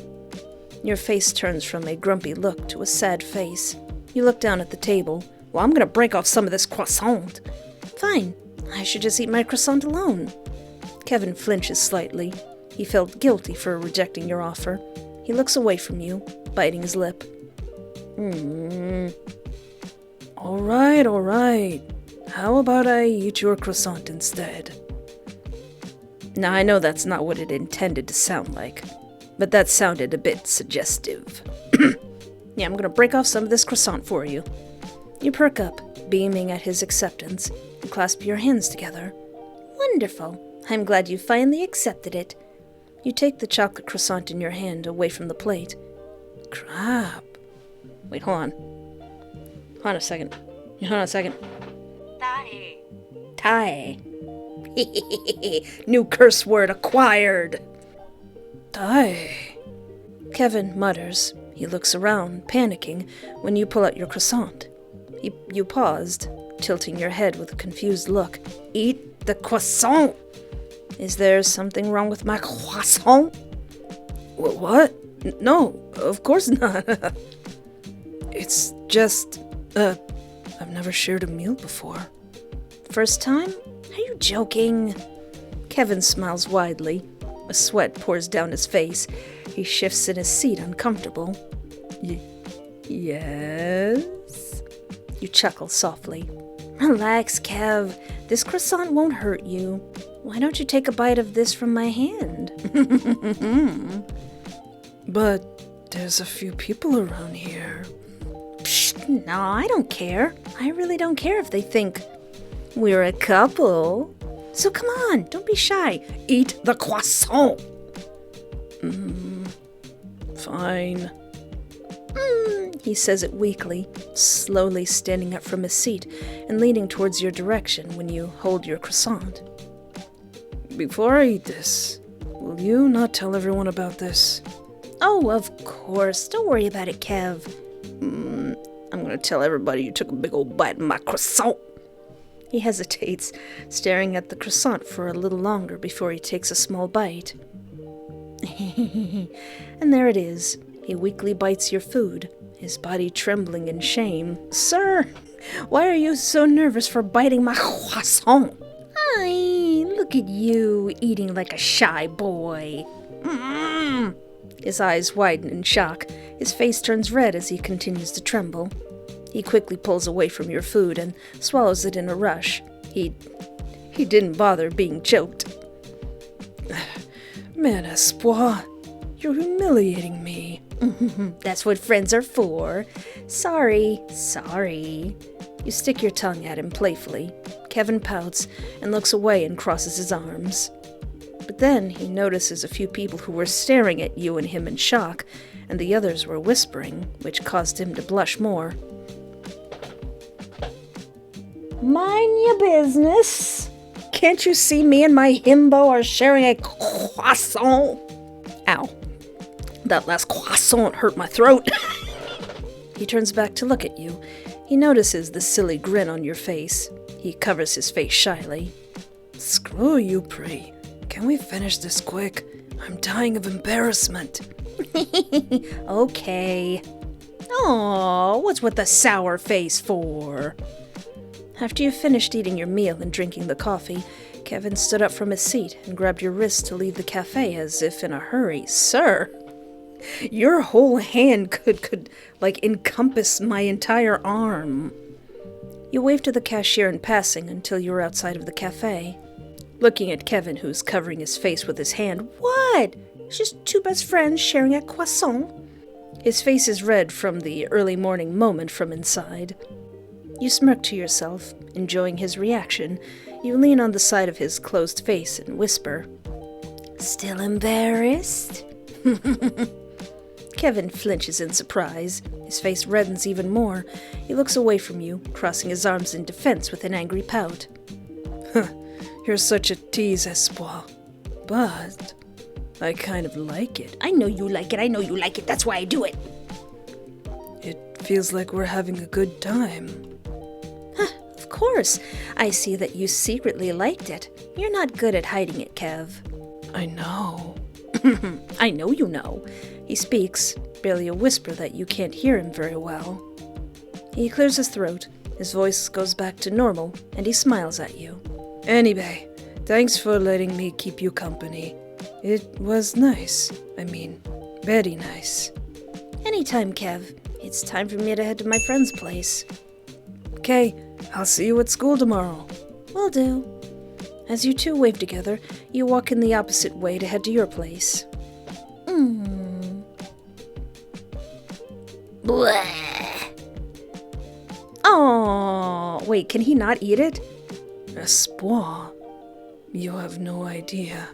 Your face turns from a grumpy look to a sad face. You look down at the table. Well, I'm gonna break off some of this croissant. Fine. I should just eat my croissant alone. Kevin flinches slightly. He felt guilty for rejecting your offer. He looks away from you, biting his lip. All right. How about I eat your croissant instead? Now, I know that's not what it intended to sound like, but that sounded a bit suggestive. Yeah, I'm gonna break off some of this croissant for you. You perk up, beaming at his acceptance, and clasp your hands together. Wonderful. I'm glad you finally accepted it. You take the chocolate croissant in your hand away from the plate. Crap. Wait, hold on. Hold on a second. Tae. Tae. New curse word acquired. Tae. Kevin mutters. He looks around, panicking, when you pull out your croissant. You paused, tilting your head with a confused look. Eat the croissant! Is there something wrong with my croissant? What? No, of course not. It's just, I've never shared a meal before. First time? Are you joking? Kevin smiles widely. A sweat pours down his face. He shifts in his seat, uncomfortable. Yes? You chuckle softly. Relax, Kev. This croissant won't hurt you. Why don't you take a bite of this from my hand? But there's a few people around here. Psst, no, I don't care. I really don't care if they think we're a couple. So come on, don't be shy. Eat the croissant. Fine. He says it weakly, slowly standing up from his seat and leaning towards your direction when you hold your croissant. Before I eat this, will you not tell everyone about this? Oh, of course. Don't worry about it, Kev. I'm gonna tell everybody you took a big old bite of my croissant. He hesitates, staring at the croissant for a little longer before he takes a small bite. And there it is. He weakly bites your food, his body trembling in shame. Sir, why are you so nervous for biting my croissant? Ay, look at you, eating like a shy boy. His eyes widen in shock. His face turns red as he continues to tremble. He quickly pulls away from your food and swallows it in a rush. He didn't bother being choked. Man, espoir, You're humiliating me. That's what friends are for. Sorry. You stick your tongue at him playfully. Kevin pouts and looks away and crosses his arms. But then he notices a few people who were staring at you and him in shock, and the others were whispering, which caused him to blush more. Mind your business. Can't you see me and my himbo are sharing a croissant? Ow. That last croissant hurt my throat. He turns back to look at you. He notices the silly grin on your face. He covers his face shyly. Screw you, Pri. Can we finish this quick? I'm dying of embarrassment. Okay. Aw, what's with the sour face for? After you finished eating your meal and drinking the coffee, Kevin stood up from his seat and grabbed your wrist to leave the cafe as if in a hurry. Sir, your whole hand could encompass my entire arm. You waved to the cashier in passing until you were outside of the cafe. Looking at Kevin, who's covering his face with his hand. What? It's just two best friends sharing a croissant. His face is red from the early morning moment from inside. You smirk to yourself, enjoying his reaction. You lean on the side of his closed face and whisper, "Still embarrassed?" Kevin flinches in surprise. His face reddens even more. He looks away from you, crossing his arms in defense with an angry pout. You're such a tease, Espoir. But I kind of like it. I know you like it. That's why I do it. It feels like we're having a good time. Of course. I see that you secretly liked it. You're not good at hiding it, Kev. I know. I know you know. He speaks, barely a whisper that you can't hear him very well. He clears his throat, his voice goes back to normal, and he smiles at you. Anyway, thanks for letting me keep you company. It was nice. I mean, very nice. Anytime, Kev. It's time for me to head to my friend's place. Okay, I'll see you at school tomorrow. Will do. As you two wave together, you walk in the opposite way to head to your place. Bleh. Oh, wait, can he not eat it? Espoir, you have no idea.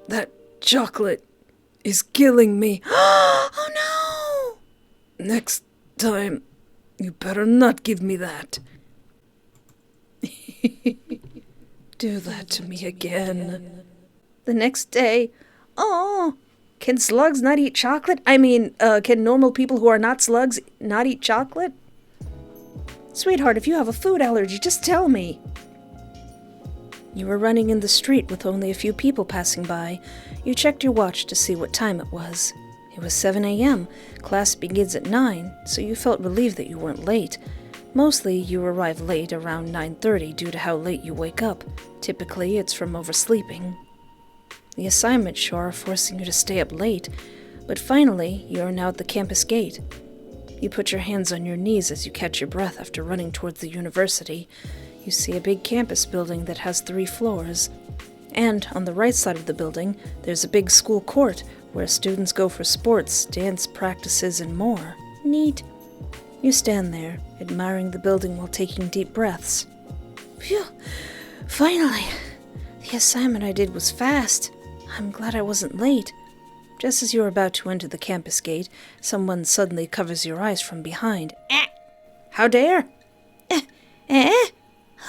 That chocolate is killing me. Oh no! Next time, you better not give me that. Do that to me again. The next day, oh, can slugs not eat chocolate? I mean, can normal people who are not slugs not eat chocolate? Sweetheart, if you have a food allergy, just tell me. You were running in the street with only a few people passing by. You checked your watch to see what time it was. It was 7 a.m. Class begins at 9, so you felt relieved that you weren't late. Mostly, you arrive late around 9:30 due to how late you wake up. Typically, it's from oversleeping. The assignments sure are forcing you to stay up late, but finally, you are now at the campus gate. You put your hands on your knees as you catch your breath after running towards the university. You see a big campus building that has 3 floors. And on the right side of the building, there's a big school court where students go for sports, dance practices, and more. Neat. You stand there, admiring the building while taking deep breaths. Phew! Finally! The assignment I did was fast. I'm glad I wasn't late. Just as you are about to enter the campus gate, someone suddenly covers your eyes from behind. How dare!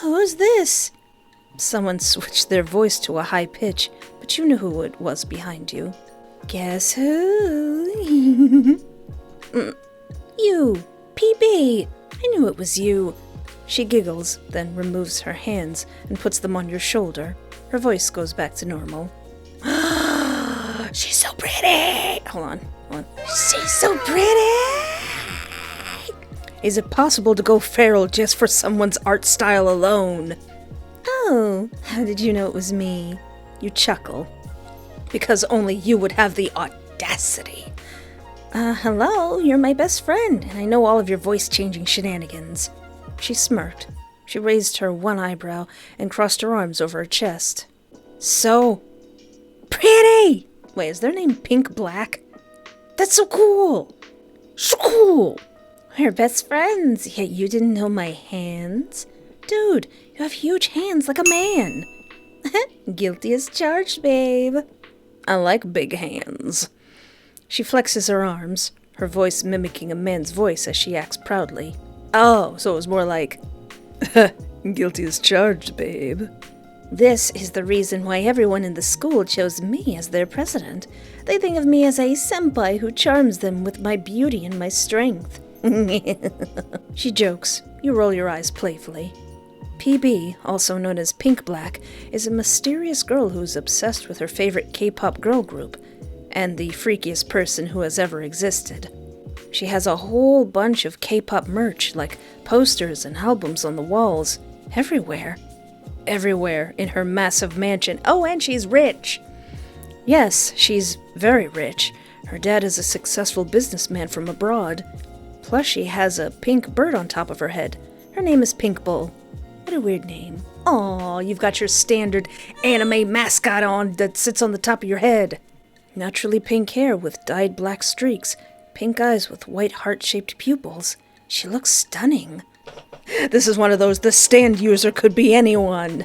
Who's this? Someone switched their voice to a high pitch, but you knew who it was behind you. Guess who? You! PB! I knew it was you. She giggles, then removes her hands and puts them on your shoulder. Her voice goes back to normal. She's so pretty! Hold on. She's so pretty! Is it possible to go feral just for someone's art style alone? Oh, how did you know it was me? You chuckle. Because only you would have the audacity. Hello, you're my best friend, and I know all of your voice-changing shenanigans. She smirked. She raised her one eyebrow and crossed her arms over her chest. So pretty! Wait, is their name Pink Black? That's so cool! So cool! We're best friends, yet you didn't know my hands? Dude, you have huge hands like a man. Guilty as charged, babe. I like big hands. She flexes her arms, her voice mimicking a man's voice as she acts proudly. Oh, so it was more like, Guilty as charged, babe. this is the reason why everyone in the school chose me as their president. They think of me as a senpai who charms them with my beauty and my strength. She jokes. You roll your eyes playfully. PB, also known as Pink Black, is a mysterious girl who's obsessed with her favorite K-pop girl group, and the freakiest person who has ever existed. She has a whole bunch of K-pop merch, like posters and albums on the walls, everywhere. Everywhere in her massive mansion. Oh, and she's rich! Yes, she's very rich. Her dad is a successful businessman from abroad. Plus, she has a pink bird on top of her head. Her name is Pink Bull. What a weird name. Aw, you've got your standard anime mascot on that sits on the top of your head. Naturally pink hair with dyed black streaks, pink eyes with white heart-shaped pupils. She looks stunning. This is one of those, the stand user could be anyone.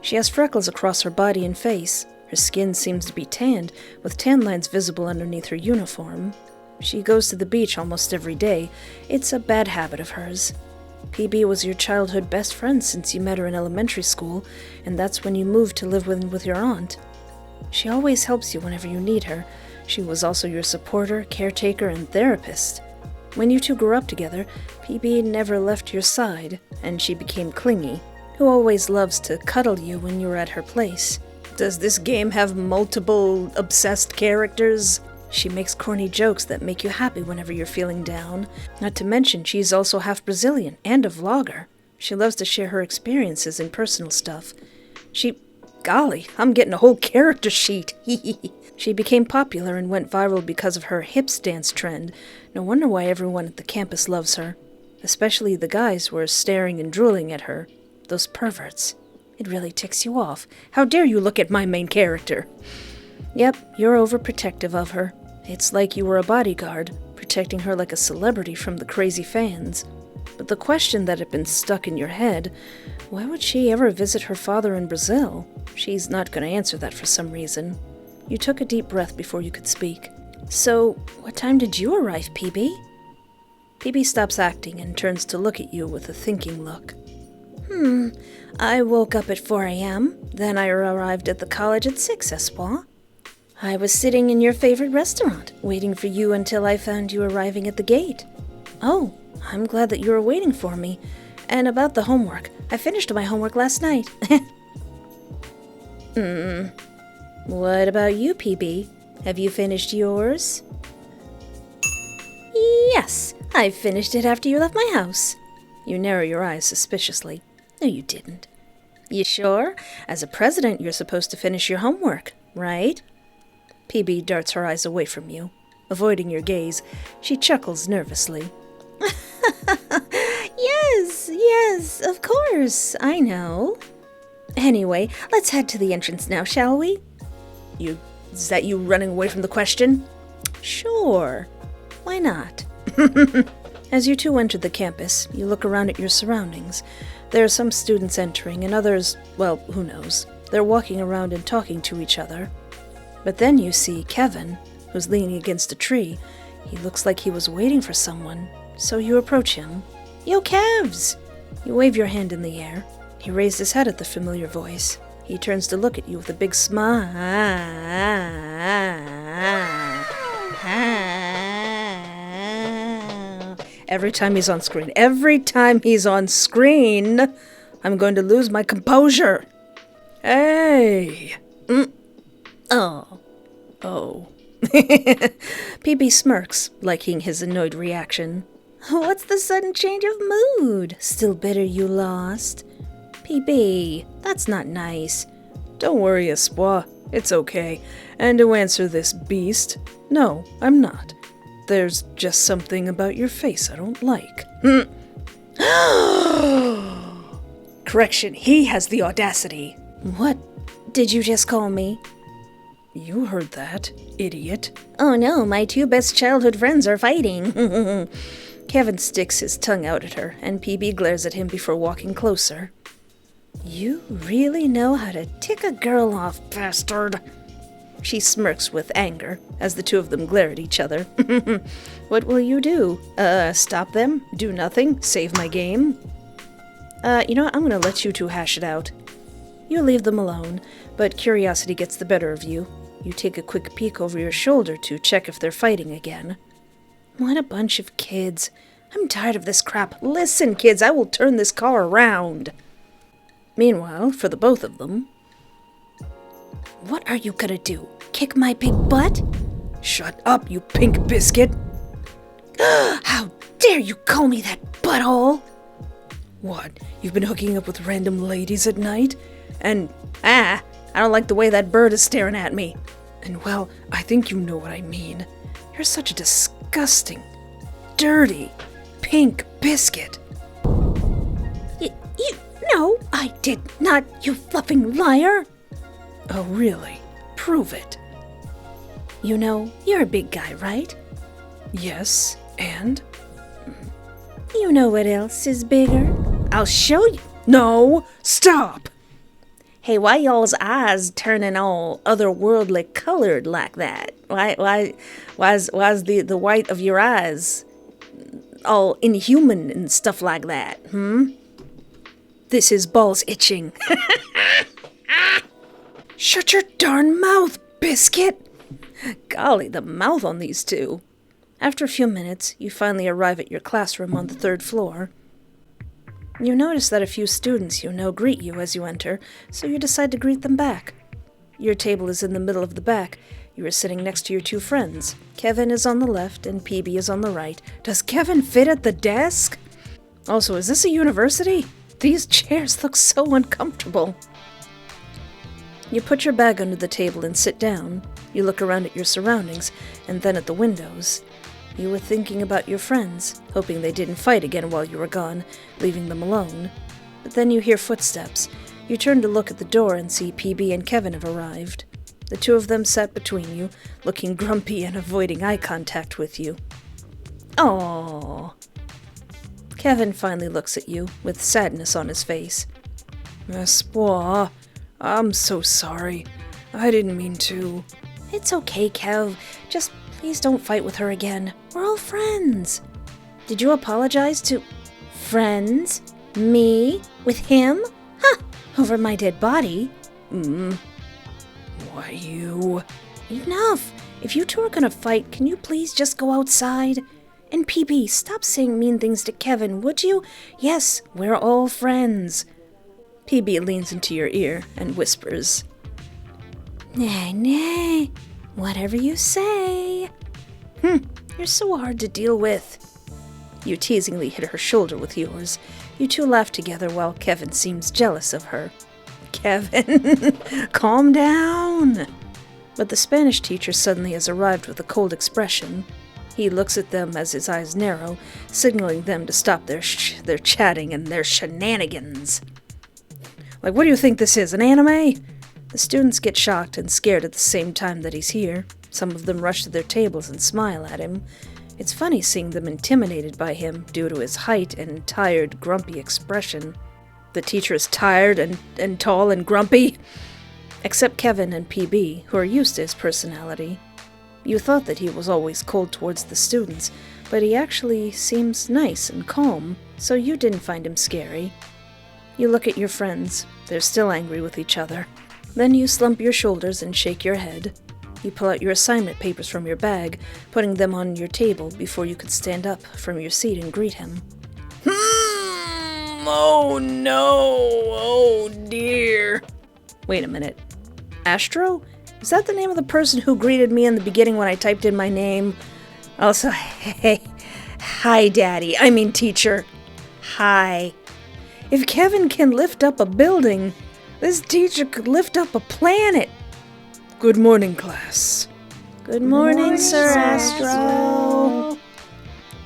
She has freckles across her body and face. Her skin seems to be tanned, with tan lines visible underneath her uniform. She goes to the beach almost every day. It's a bad habit of hers. PB was your childhood best friend since you met her in elementary school, and that's when you moved to live with your aunt. She always helps you whenever you need her. She was also your supporter, caretaker, and therapist. When you two grew up together, PB never left your side, and she became clingy, who always loves to cuddle you when you're at her place. Does this game have multiple obsessed characters? She makes corny jokes that make you happy whenever you're feeling down. Not to mention, she's also half Brazilian and a vlogger. She loves to share her experiences and personal stuff. Golly, I'm getting a whole character sheet. She became popular and went viral because of her hips dance trend. No wonder why everyone at the campus loves her. Especially the guys who are staring and drooling at her. Those perverts. It really ticks you off. How dare you look at my main character? Yep, you're overprotective of her. It's like you were a bodyguard, protecting her like a celebrity from the crazy fans. But the question that had been stuck in your head, why would she ever visit her father in Brazil? She's not going to answer that for some reason. You took a deep breath before you could speak. So, what time did you arrive, PB? PB stops acting and turns to look at you with a thinking look. I woke up at 4 a.m., then I arrived at the college at 6, Espoir. I was sitting in your favorite restaurant, waiting for you until I found you arriving at the gate. Oh, I'm glad that you were waiting for me. And about the homework, I finished my homework last night. What about you, PB? Have you finished yours? Yes, I finished it after you left my house. You narrow your eyes suspiciously. No, you didn't. You sure? As a president, you're supposed to finish your homework, right? PB darts her eyes away from you. Avoiding your gaze, she chuckles nervously. Yes, of course, I know. Anyway, let's head to the entrance now, shall we? Is that you running away from the question? Sure. Why not? As you two enter the campus, you look around at your surroundings. There are some students entering and others, well, who knows. They're walking around and talking to each other. But then you see Kevin, who's leaning against a tree. He looks like he was waiting for someone, so you approach him. Yo, Kevs! You wave your hand in the air. He raised his head at the familiar voice. He turns to look at you with a big smile. Every time he's on screen, I'm going to lose my composure. Hey! Oh. PB smirks, liking his annoyed reaction. What's the sudden change of mood? Still bitter you lost? PB, that's not nice. Don't worry, Espoir. It's okay. And to answer this beast, no, I'm not. There's just something about your face I don't like. Correction, he has the audacity. What did you just call me? You heard that, idiot. Oh no, my two best childhood friends are fighting. Kevin sticks his tongue out at her, and PB glares at him before walking closer. You really know how to tick a girl off, bastard. She smirks with anger as the two of them glare at each other. What will you do? Stop them? Do nothing? Save my game? You know what? I'm gonna let you two hash it out. You leave them alone, but curiosity gets the better of you. You take a quick peek over your shoulder to check if they're fighting again. What a bunch of kids. I'm tired of this crap. Listen, kids, I will turn this car around. Meanwhile, for the both of them... What are you gonna do? Kick my big butt? Shut up, you pink biscuit. How dare you call me that butthole? What, you've been hooking up with random ladies at night? And, I don't like the way that bird is staring at me. and well, I think you know what I mean. You're such a disgusting, dirty, pink biscuit. No, I did not, you fluffing liar. Oh, really? Prove it. You know, you're a big guy, right? Yes, and? You know what else is bigger? I'll show you. No! Stop! Hey, why y'all's eyes turning all otherworldly colored like that? Why's the white of your eyes all inhuman and stuff like that, This is balls itching. Shut your darn mouth, biscuit! Golly, the mouth on these two. After a few minutes, you finally arrive at your classroom on the 3rd floor. You notice that a few students you know greet you as you enter, so you decide to greet them back. Your table is in the middle of the back. You are sitting next to your two friends. Kevin is on the left and PB is on the right. Does Kevin fit at the desk? Also, is this a university? These chairs look so uncomfortable. You put your bag under the table and sit down. You look around at your surroundings, and then at the windows. You were thinking about your friends, hoping they didn't fight again while you were gone, leaving them alone. But then you hear footsteps. You turn to look at the door and see PB and Kevin have arrived. The two of them sat between you, looking grumpy and avoiding eye contact with you. Aww. Kevin finally looks at you, with sadness on his face. Espoir, I'm so sorry. I didn't mean to. It's okay, Kev. Just please don't fight with her again. We're all friends. Did you apologize to... Friends? Me? With him? Huh! Over my dead body? Why, you... Enough! If you two are gonna fight, can you please just go outside? And PB, stop saying mean things to Kevin, would you? Yes, we're all friends. PB leans into your ear and whispers, Nay, whatever you say. You're so hard to deal with. You teasingly hit her shoulder with yours. You two laugh together while Kevin seems jealous of her. Kevin, calm down. But the Spanish teacher suddenly has arrived with a cold expression. He looks at them as his eyes narrow, signaling them to stop their chatting and their shenanigans. Like, what do you think this is, an anime? The students get shocked and scared at the same time that he's here. Some of them rush to their tables and smile at him. It's funny seeing them intimidated by him due to his height and tired, grumpy expression. The teacher is tired and tall and grumpy. Except Kevin and PB, who are used to his personality. You thought that he was always cold towards the students, but he actually seems nice and calm, so you didn't find him scary. You look at your friends. They're still angry with each other. Then you slump your shoulders and shake your head. You pull out your assignment papers from your bag, putting them on your table before you could stand up from your seat and greet him. Oh no! Oh dear! Wait a minute. Astro? Is that the name of the person who greeted me in the beginning when I typed in my name? Also, hey, hi, Daddy. I mean, teacher. Hi. If Kevin can lift up a building, this teacher could lift up a planet. Good morning, class. Good morning, Sir Astro.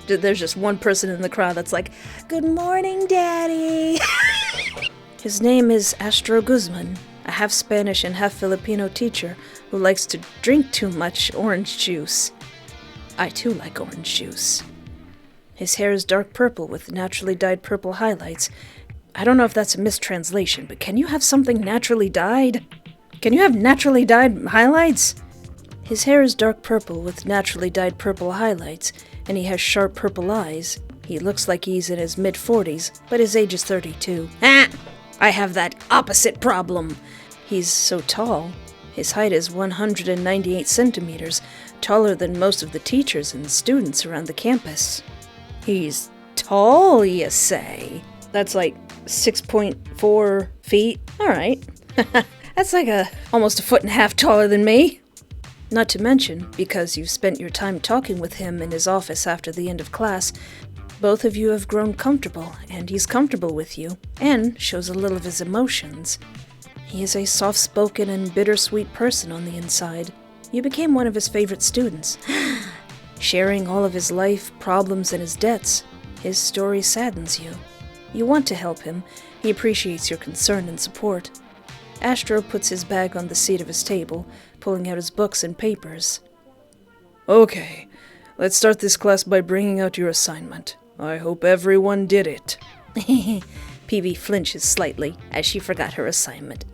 There's just one person in the crowd that's like, Good morning, Daddy. His name is Astro Guzman. a half Spanish and half Filipino teacher who likes to drink too much orange juice. I too like orange juice. His hair is dark purple with naturally dyed purple highlights. I don't know if that's a mistranslation, but can you have something naturally dyed? Can you have naturally dyed highlights? His hair is dark purple with naturally dyed purple highlights, and he has sharp purple eyes. He looks like he's in his mid-40s, but his age is 32. Ah! I have that opposite problem. He's so tall. His height is 198 centimeters, taller than most of the teachers and students around the campus. He's tall, you say? That's like 6.4 feet? Alright. That's like almost a foot and a half taller than me. Not to mention, because you've spent your time talking with him in his office after the end of class, both of you have grown comfortable, and he's comfortable with you, and shows a little of his emotions. He is a soft-spoken and bittersweet person on the inside. You became one of his favorite students. Sharing all of his life, problems, and his debts, his story saddens you. You want to help him. He appreciates your concern and support. Astro puts his bag on the seat of his table, pulling out his books and papers. Okay, let's start this class by bringing out your assignment. I hope everyone did it. PB flinches slightly as she forgot her assignment.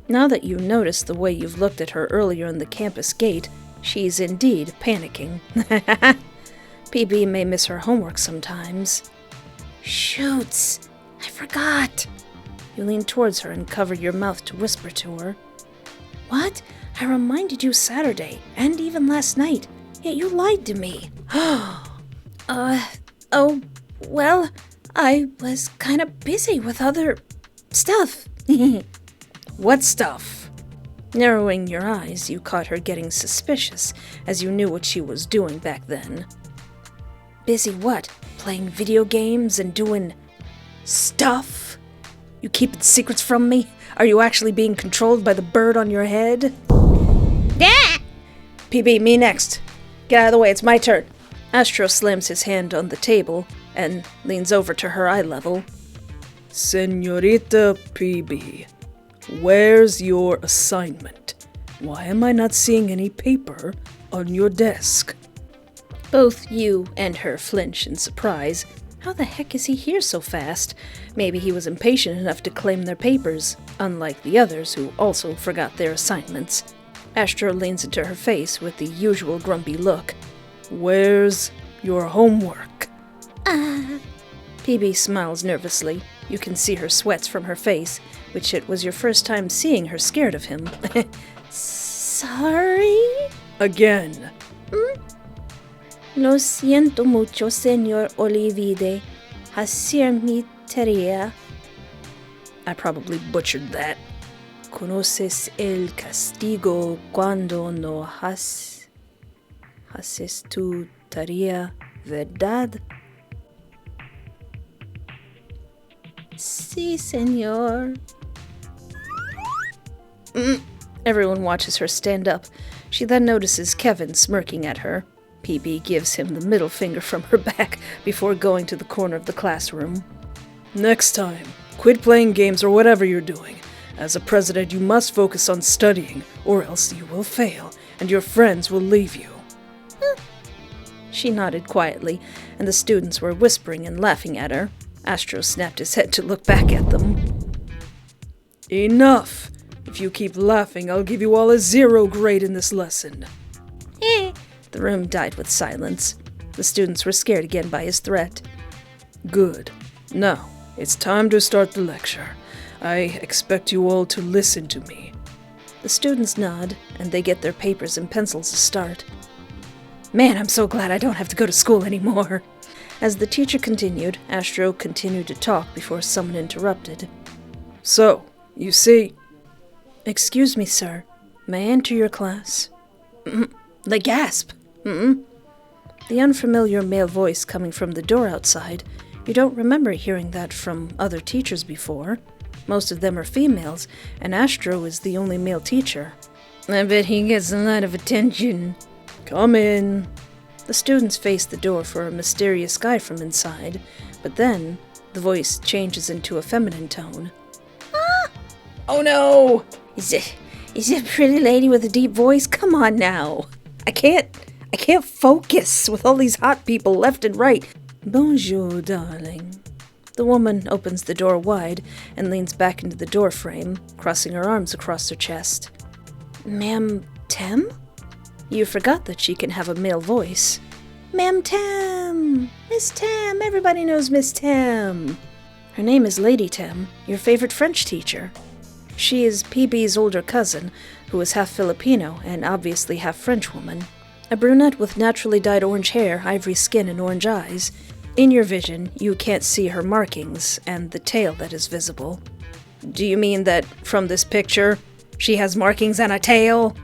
Now that you notice the way you've looked at her earlier in the campus gate, she's indeed panicking. PB may miss her homework sometimes. Shoots! I forgot! You lean towards her and cover your mouth to whisper to her. What? I reminded you Saturday, and even last night, yet you lied to me. Oh, well, I was kinda busy with other stuff. What stuff? Narrowing your eyes, you caught her getting suspicious, as you knew what she was doing back then. Busy what? Playing video games and doing stuff? You keeping secrets from me? Are you actually being controlled by the bird on your head? Ah! PB, me next. Get out of the way, it's my turn. Astro slams his hand on the table and leans over to her eye level. Señorita PB, where's your assignment? Why am I not seeing any paper on your desk? Both you and her flinch in surprise. How the heck is he here so fast? Maybe he was impatient enough to claim their papers, unlike the others who also forgot their assignments. Astro leans into her face with the usual grumpy look. Where's your homework? PB smiles nervously. You can see her sweats from her face, which it was your first time seeing her scared of him. Sorry? Again. Lo siento mucho, señor Olivide. Hasir mi tarea. I probably butchered that. Conoces el castigo cuando no haces tu tarea, ¿verdad? Sí, señor. Everyone watches her stand up. She then notices Kevin smirking at her. PB gives him the middle finger from her back before going to the corner of the classroom. Next time, quit playing games or whatever you're doing. As a president, you must focus on studying, or else you will fail, and your friends will leave you. She nodded quietly, and the students were whispering and laughing at her. Astro snapped his head to look back at them. Enough! If you keep laughing, I'll give you all a 0 grade in this lesson. The room died with silence. The students were scared again by his threat. Good. Now, it's time to start the lecture. I expect you all to listen to me. The students nod, and they get their papers and pencils to start. Man, I'm so glad I don't have to go to school anymore. As the teacher continued, Astro continued to talk before someone interrupted. So, you see... Excuse me, sir. May I enter your class? The gasp. The unfamiliar male voice coming from the door outside. You don't remember hearing that from other teachers before. Most of them are females, and Astro is the only male teacher. I bet he gets a lot of attention. Come in. The students face the door for a mysterious guy from inside, but then the voice changes into a feminine tone. Oh no! Is it a pretty lady with a deep voice? Come on now. I can't focus with all these hot people left and right. Bonjour, darling. The woman opens the door wide and leans back into the door frame, crossing her arms across her chest. Ma'am Tem? You forgot that she can have a male voice. Ma'am Tem! Miss Tem! Everybody knows Miss Tem! Her name is Lady Tem, your favorite French teacher. She is PB's older cousin, who is half Filipino and obviously half French woman. A brunette with naturally dyed orange hair, ivory skin, and orange eyes. In your vision, you can't see her markings and the tail that is visible. Do you mean that from this picture, she has markings and a tail?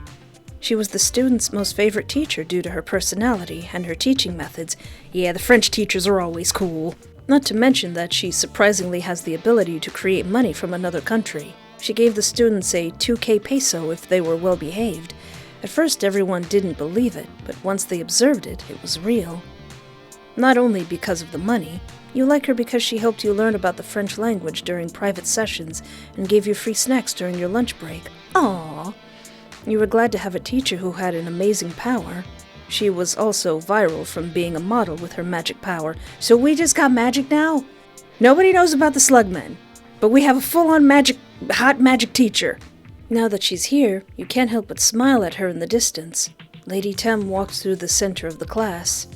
She was the students' most favorite teacher due to her personality and her teaching methods. Yeah, the French teachers are always cool. Not to mention that she surprisingly has the ability to create money from another country. She gave the students a 2K peso if they were well behaved. At first everyone didn't believe it, but once they observed it, it was real. Not only because of the money, you like her because she helped you learn about the French language during private sessions and gave you free snacks during your lunch break. Aww. You were glad to have a teacher who had an amazing power. She was also viral from being a model with her magic power. So we just got magic now? Nobody knows about the Slugman, but we have a full-on hot magic teacher. Now that she's here, you can't help but smile at her in the distance. Lady Tem walks through the center of the class.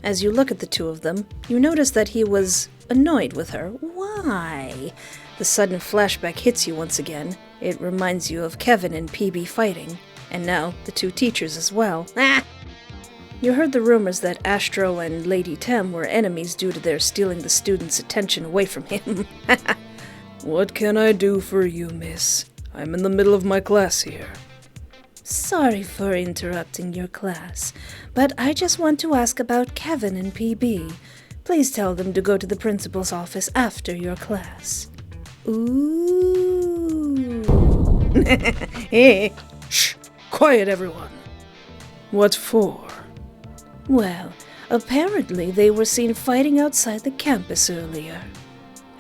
As you look at the two of them, you notice that he was annoyed with her. Why? The sudden flashback hits you once again. It reminds you of Kevin and PB fighting, and now the two teachers as well. You heard the rumors that Astro and Lady Tem were enemies due to their stealing the students' attention away from him. What can I do for you, miss? I'm in the middle of my class here. Sorry for interrupting your class, but I just want to ask about Kevin and PB. Please tell them to go to the principal's office after your class. Ooh. Hey, shh! Quiet, everyone. What for? Well, apparently they were seen fighting outside the campus earlier.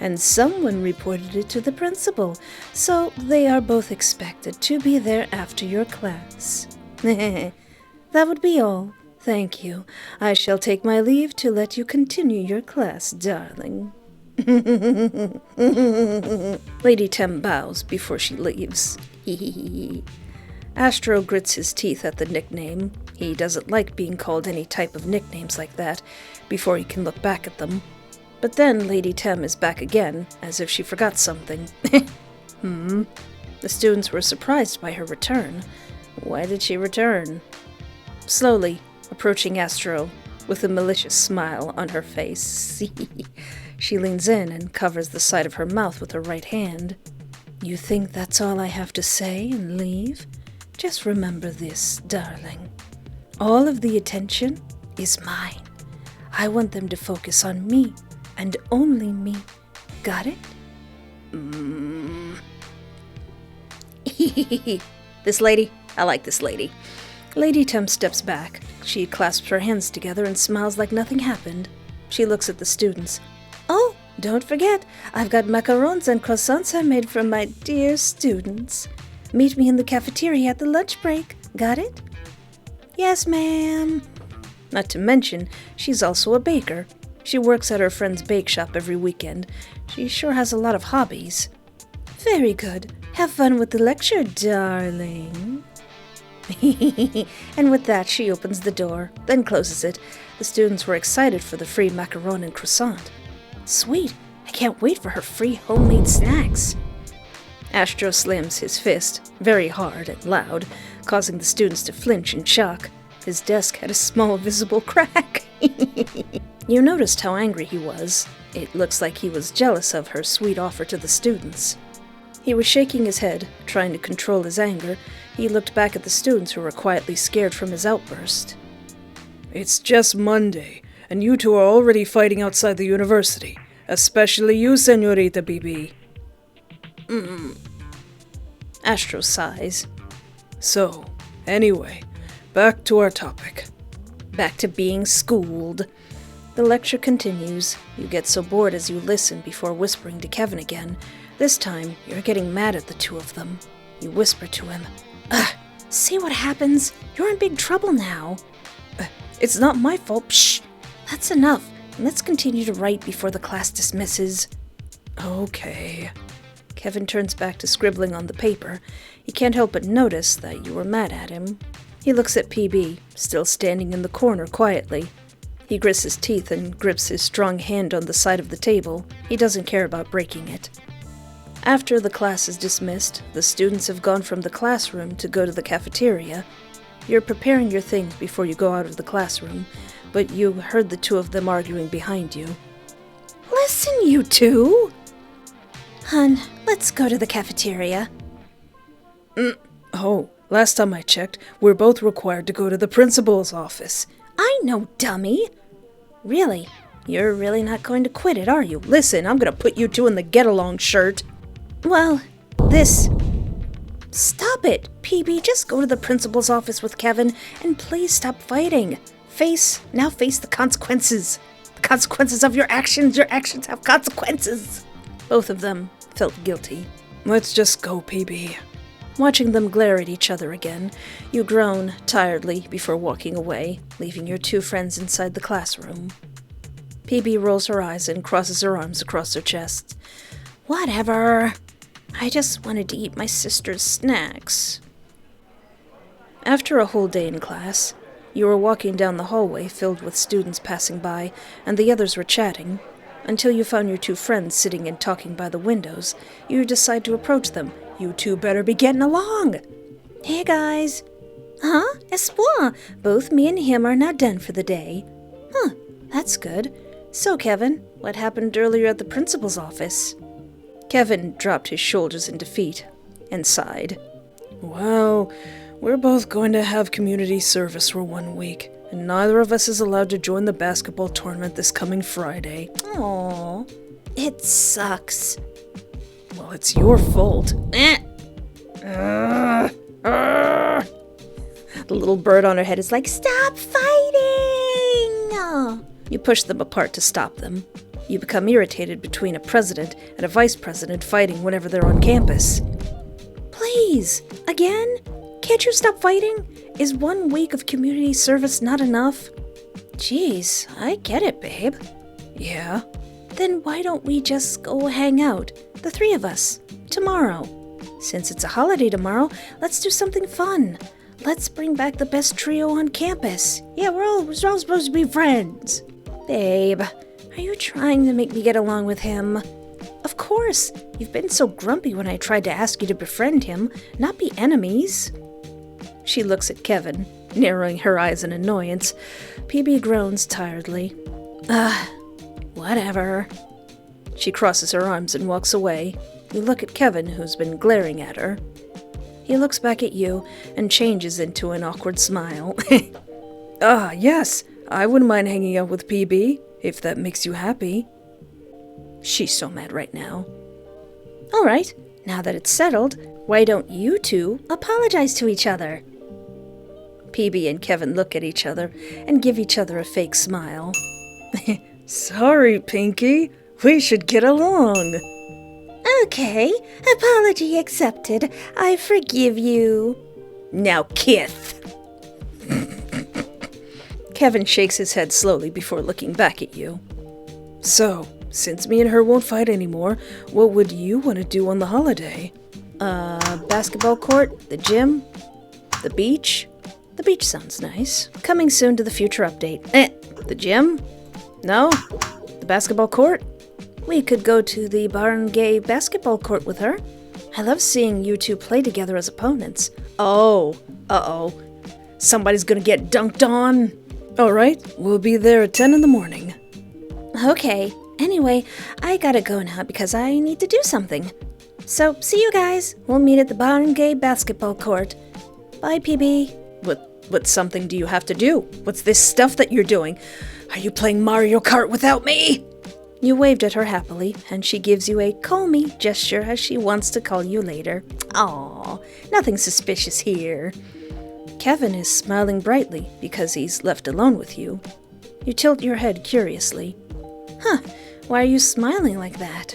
And someone reported it to the principal, so they are both expected to be there after your class. That would be all. Thank you. I shall take my leave to let you continue your class, darling. Lady Tem bows before she leaves. Astro grits his teeth at the nickname. He doesn't like being called any type of nicknames like that before he can look back at them. But then Lady Tem is back again, as if she forgot something. The students were surprised by her return. Why did she return? Slowly, approaching Astro, with a malicious smile on her face. She leans in and covers the side of her mouth with her right hand. You think that's all I have to say and leave? Just remember this, darling. All of the attention is mine. I want them to focus on me. And only me. Got it? This lady? I like this lady. Lady Tem steps back. She clasps her hands together and smiles like nothing happened. She looks at the students. Oh, don't forget, I've got macarons and croissants I made for my dear students. Meet me in the cafeteria at the lunch break. Got it? Yes, ma'am. Not to mention, she's also a baker. She works at her friend's bake shop every weekend. She sure has a lot of hobbies. Very good. Have fun with the lecture, darling. And with that, she opens the door, then closes it. The students were excited for the free macaron and croissant. Sweet. I can't wait for her free homemade snacks. Astro slams his fist, very hard and loud, causing the students to flinch in shock. His desk had a small visible crack. You noticed how angry he was. It looks like he was jealous of her sweet offer to the students. He was shaking his head, trying to control his anger. He looked back at the students who were quietly scared from his outburst. It's just Monday, and you two are already fighting outside the university. Especially you, Señorita BB. Astro sighs. So, anyway, back to our topic. Back to being schooled. The lecture continues. You get so bored as you listen before whispering to Kevin again. This time, you're getting mad at the two of them. You whisper to him, "Ugh, see what happens? You're in big trouble now." It's not my fault." "Shh, that's enough. Let's continue to write before the class dismisses." Okay. Kevin turns back to scribbling on the paper. He can't help but notice that you were mad at him. He looks at PB, still standing in the corner quietly. He grits his teeth and grips his strong hand on the side of the table. He doesn't care about breaking it. After the class is dismissed, the students have gone from the classroom to go to the cafeteria. You're preparing your things before you go out of the classroom, but you heard the two of them arguing behind you. Listen, you two! Hun, let's go to the cafeteria. Oh, last time I checked, we're both required to go to the principal's office. I know, dummy. Really? You're really not going to quit it, are you? Listen, I'm gonna put you two in the get-along shirt. Well, Stop it! PB, just go to the principal's office with Kevin, and please stop fighting. Face the consequences. The consequences of your actions. Your actions have consequences. Both of them felt guilty. Let's just go, PB. Watching them glare at each other again, you groan tiredly before walking away, leaving your two friends inside the classroom. PB rolls her eyes and crosses her arms across her chest. whatever. I just wanted to eat my sister's snacks. After a whole day in class, you were walking down the hallway filled with students passing by, and the others were chatting. Until you found your two friends sitting and talking by the windows, you decide to approach them. You two better be getting along. Hey, guys. Huh? Espoir. Both me and him are now done for the day. Huh, that's good. So, Kevin, what happened earlier at the principal's office? Kevin dropped his shoulders in defeat and sighed. Well, we're both going to have community service for 1 week, and neither of us is allowed to join the basketball tournament this coming Friday. Aw, it sucks. Well, it's your fault. The little bird on her head is like, Stop fighting! You push them apart to stop them. You become irritated between a president and a vice president fighting whenever they're on campus. Please, again? Can't you stop fighting? Is 1 week of community service not enough? Jeez, I get it, babe. Yeah? Then why don't we just go hang out, the three of us, tomorrow? Since it's a holiday tomorrow, let's do something fun. Let's bring back the best trio on campus. Yeah, we're all supposed to be friends. Babe, are you trying to make me get along with him? Of course. You've been so grumpy when I tried to ask you to befriend him, not be enemies. She looks at Kevin, narrowing her eyes in annoyance. PB groans tiredly. Whatever. She crosses her arms and walks away. You look at Kevin, who's been glaring at her. He looks back at you and changes into an awkward smile. Yes, I wouldn't mind hanging out with PB, if that makes you happy. She's so mad right now. All right, now that it's settled, why don't you two apologize to each other? PB and Kevin look at each other and give each other a fake smile. Sorry, Pinky. We should get along. Okay, apology accepted. I forgive you. Now kiss. Kevin shakes his head slowly before looking back at you. So, since me and her won't fight anymore, what would you want to do on the holiday? Basketball court, the gym, the beach. The beach sounds nice. Coming soon to the future update. The gym? No? The basketball court? We could go to the barangay basketball court with her. I love seeing you two play together as opponents. Oh, uh-oh. Somebody's gonna get dunked on. All right, we'll be there at 10 in the morning. Okay, anyway, I gotta go now because I need to do something. So, see you guys. We'll meet at the barangay basketball court. Bye, PB. What something do you have to do? What's this stuff that you're doing? Are you playing Mario Kart without me? You waved at her happily, and she gives you a call me gesture as she wants to call you later. Aw, nothing suspicious here. Kevin is smiling brightly because he's left alone with you. You tilt your head curiously. Huh, why are you smiling like that?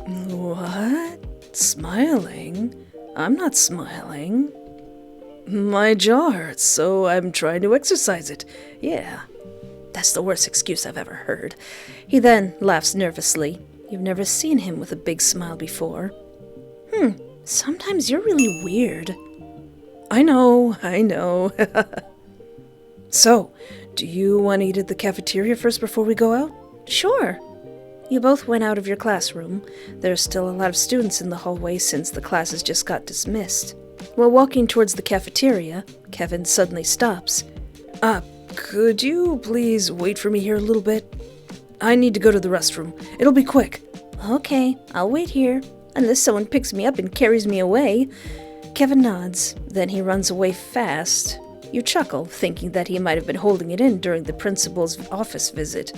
What? Smiling? I'm not smiling. My jaw hurts, so I'm trying to exercise it. Yeah. That's the worst excuse I've ever heard. He then laughs nervously. You've never seen him with a big smile before. Sometimes you're really weird. I know. So, do you want to eat at the cafeteria first before we go out? Sure. You both went out of your classroom. There's still a lot of students in the hallway since the classes just got dismissed. While walking towards the cafeteria, Kevin suddenly stops. Could you please wait for me here a little bit? I need to go to the restroom. It'll be quick. Okay, I'll wait here, unless someone picks me up and carries me away. Kevin nods, then he runs away fast. You chuckle, thinking that he might have been holding it in during the principal's office visit.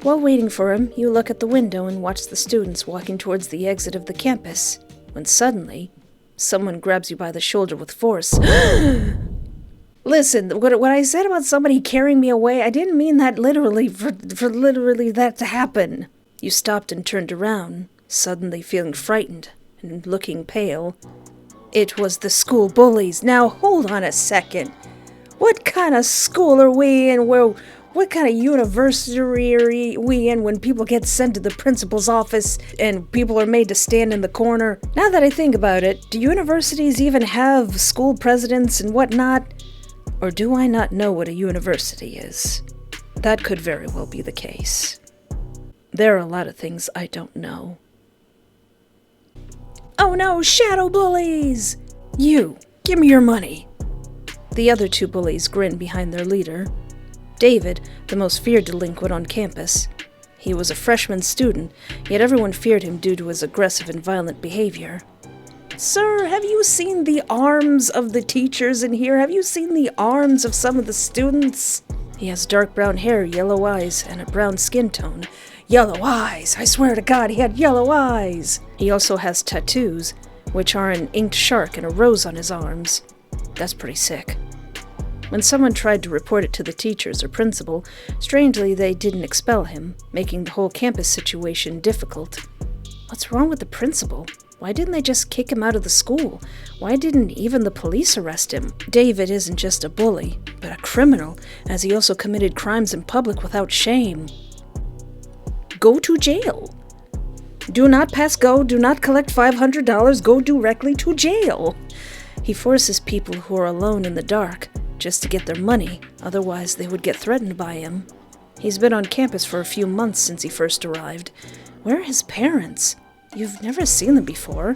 While waiting for him, you look at the window and watch the students walking towards the exit of the campus, when suddenly, someone grabs you by the shoulder with force. Listen, what I said about somebody carrying me away, I didn't mean that literally, for literally that to happen. You stopped and turned around, suddenly feeling frightened and looking pale. It was the school bullies. Now, hold on a second. What kind of school are we in? What kind of university are we in when people get sent to the principal's office and people are made to stand in the corner? Now that I think about it, do universities even have school presidents and whatnot? Or do I not know what a university is? That could very well be the case. There are a lot of things I don't know. Oh no, shadow bullies! You, give me your money. The other two bullies grin behind their leader. David, the most feared delinquent on campus. He was a freshman student, yet everyone feared him due to his aggressive and violent behavior. Sir, have you seen the arms of the teachers in here? Have you seen the arms of some of the students? He has dark brown hair, yellow eyes, and a brown skin tone. Yellow eyes! I swear to God, he had yellow eyes! He also has tattoos, which are an inked shark and a rose on his arms. That's pretty sick. When someone tried to report it to the teachers or principal, strangely they didn't expel him, making the whole campus situation difficult. What's wrong with the principal? Why didn't they just kick him out of the school? Why didn't even the police arrest him? David isn't just a bully, but a criminal, as he also committed crimes in public without shame. Go to jail. Do not pass go, do not collect $500, go directly to jail. He forces people who are alone in the dark just to get their money, otherwise they would get threatened by him. He's been on campus for a few months since he first arrived. Where are his parents? You've never seen them before.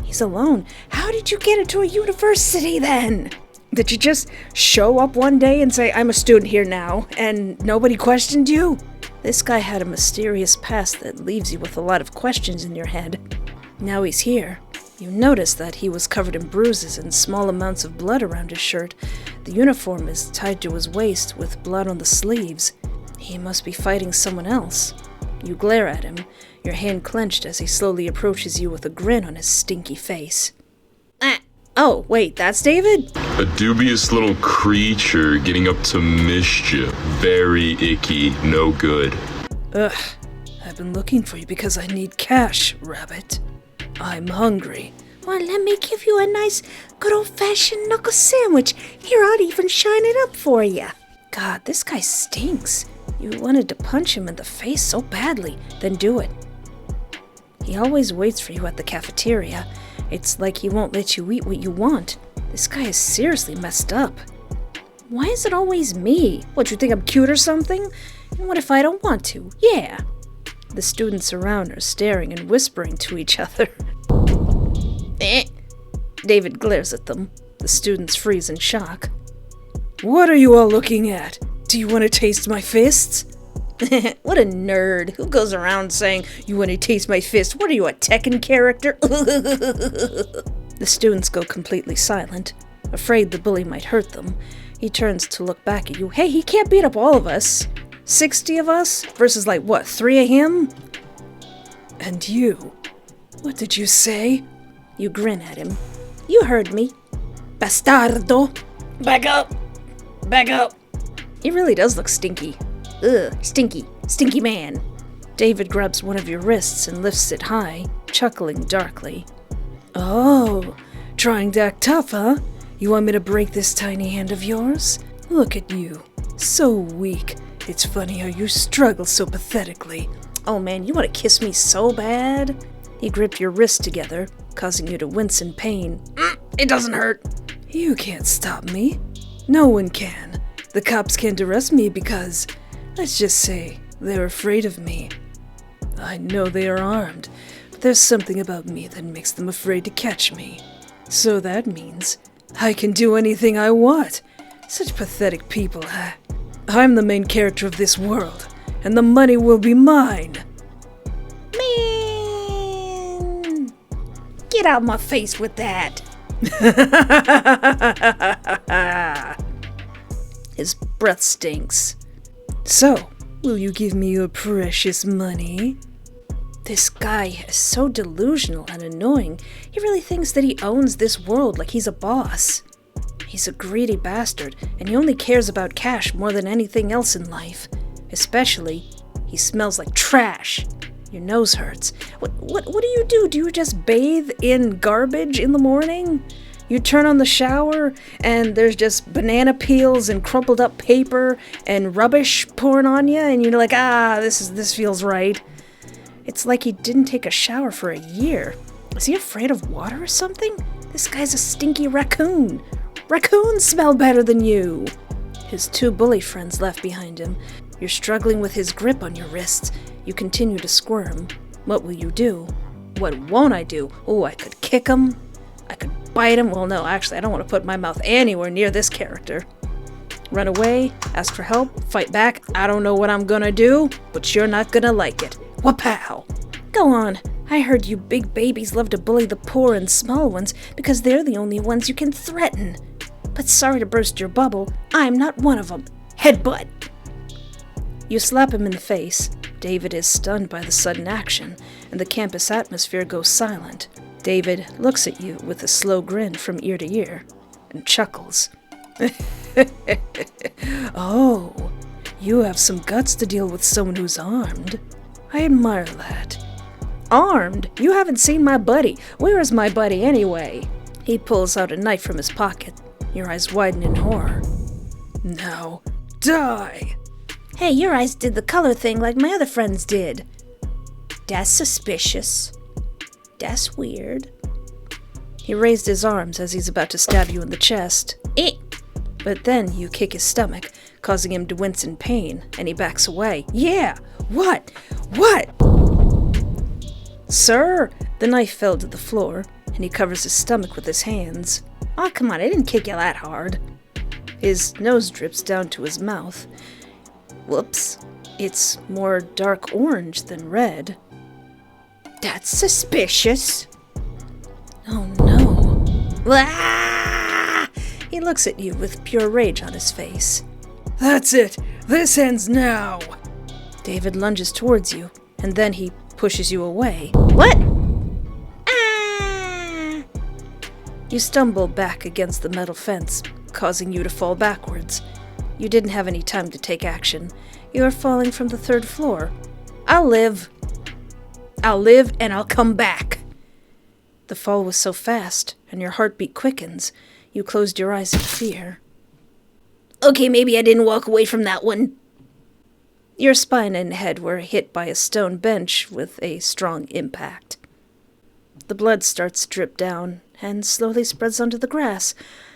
He's alone. How did you get into a university then? Did you just show up one day and say, I'm a student here now, and nobody questioned you? This guy had a mysterious past that leaves you with a lot of questions in your head. Now he's here. You notice that he was covered in bruises and small amounts of blood around his shirt. The uniform is tied to his waist with blood on the sleeves. He must be fighting someone else. You glare at him, your hand clenched as he slowly approaches you with a grin on his stinky face. Oh, wait, that's David? A dubious little creature getting up to mischief. Very icky, no good. Ugh, I've been looking for you because I need cash, Rabbit. I'm hungry. Well, let me give you a nice, good old-fashioned knuckle sandwich. Here, I'll even shine it up for you. God, this guy stinks. You wanted to punch him in the face so badly, then do it. He always waits for you at the cafeteria. It's like he won't let you eat what you want. This guy is seriously messed up. Why is it always me? What, you think I'm cute or something? And what if I don't want to? Yeah. The students around are staring and whispering to each other. David glares at them. The students freeze in shock. What are you all looking at? Do you want to taste my fists? What a nerd. Who goes around saying, you want to taste my fist? What are you, a Tekken character? The students go completely silent, afraid the bully might hurt them. He turns to look back at you. Hey, he can't beat up all of us. 60 of us versus 3 of him? And you? What did you say? You grin at him. You heard me. Bastardo. Back up! Back up! He really does look stinky. Ugh, stinky. Stinky man. David grabs one of your wrists and lifts it high, chuckling darkly. Oh, trying to act tough, huh? You want me to break this tiny hand of yours? Look at you. So weak. It's funny how you struggle so pathetically. Oh man, you want to kiss me so bad? He gripped your wrist together, causing you to wince in pain. It doesn't hurt. You can't stop me. No one can. The cops can't arrest me because, let's just say, they're afraid of me. I know they are armed, but there's something about me that makes them afraid to catch me. So that means I can do anything I want. Such pathetic people, huh? I'm the main character of this world, and the money will be mine. Man! Get out of my face with that! His breath stinks. So, will you give me your precious money? This guy is so delusional and annoying. He really thinks that he owns this world like he's a boss. He's a greedy bastard, and he only cares about cash more than anything else in life. Especially, he smells like trash. Your nose hurts. What do you do? Do you just bathe in garbage in the morning? You turn on the shower, and there's just banana peels and crumpled up paper and rubbish pouring on you, and you're like, this feels right. It's like he didn't take a shower for a year. Is he afraid of water or something? This guy's a stinky raccoon. Raccoons smell better than you. His two bully friends left behind him. You're struggling with his grip on your wrists. You continue to squirm. What will you do? What won't I do? Oh, I could kick him. I could bite him. Well, no, actually, I don't want to put my mouth anywhere near this character. Run away, ask for help, fight back. I don't know what I'm gonna do, but you're not gonna like it. Wapow! Go on. I heard you big babies love to bully the poor and small ones because they're the only ones you can threaten. But sorry to burst your bubble, I'm not one of them. Headbutt! You slap him in the face. David is stunned by the sudden action, and the campus atmosphere goes silent. David looks at you with a slow grin from ear to ear, and chuckles. Oh, you have some guts to deal with someone who's armed. I admire that. Armed? You haven't seen my buddy. Where is my buddy anyway? He pulls out a knife from his pocket. Your eyes widen in horror. Now, die! Hey, your eyes did the color thing like my other friends did. That's suspicious. That's weird. He raised his arms as he's about to stab you in the chest. But then you kick his stomach, causing him to wince in pain, and he backs away. Yeah! What? What? Sir! The knife fell to the floor, and he covers his stomach with his hands. Oh, come on, I didn't kick you that hard. His nose drips down to his mouth. Whoops. It's more dark orange than red. That's suspicious. Oh no. Ah! He looks at you with pure rage on his face. That's it! This ends now! David lunges towards you, and then he pushes you away. What? Ah! You stumble back against the metal fence, causing you to fall backwards. You didn't have any time to take action. You are falling from the 3rd floor. I'll live. I'll live and I'll come back. The fall was so fast, and your heartbeat quickens. You closed your eyes in fear. Okay, maybe I didn't walk away from that one. Your spine and head were hit by a stone bench with a strong impact. The blood starts to drip down and slowly spreads onto the grass.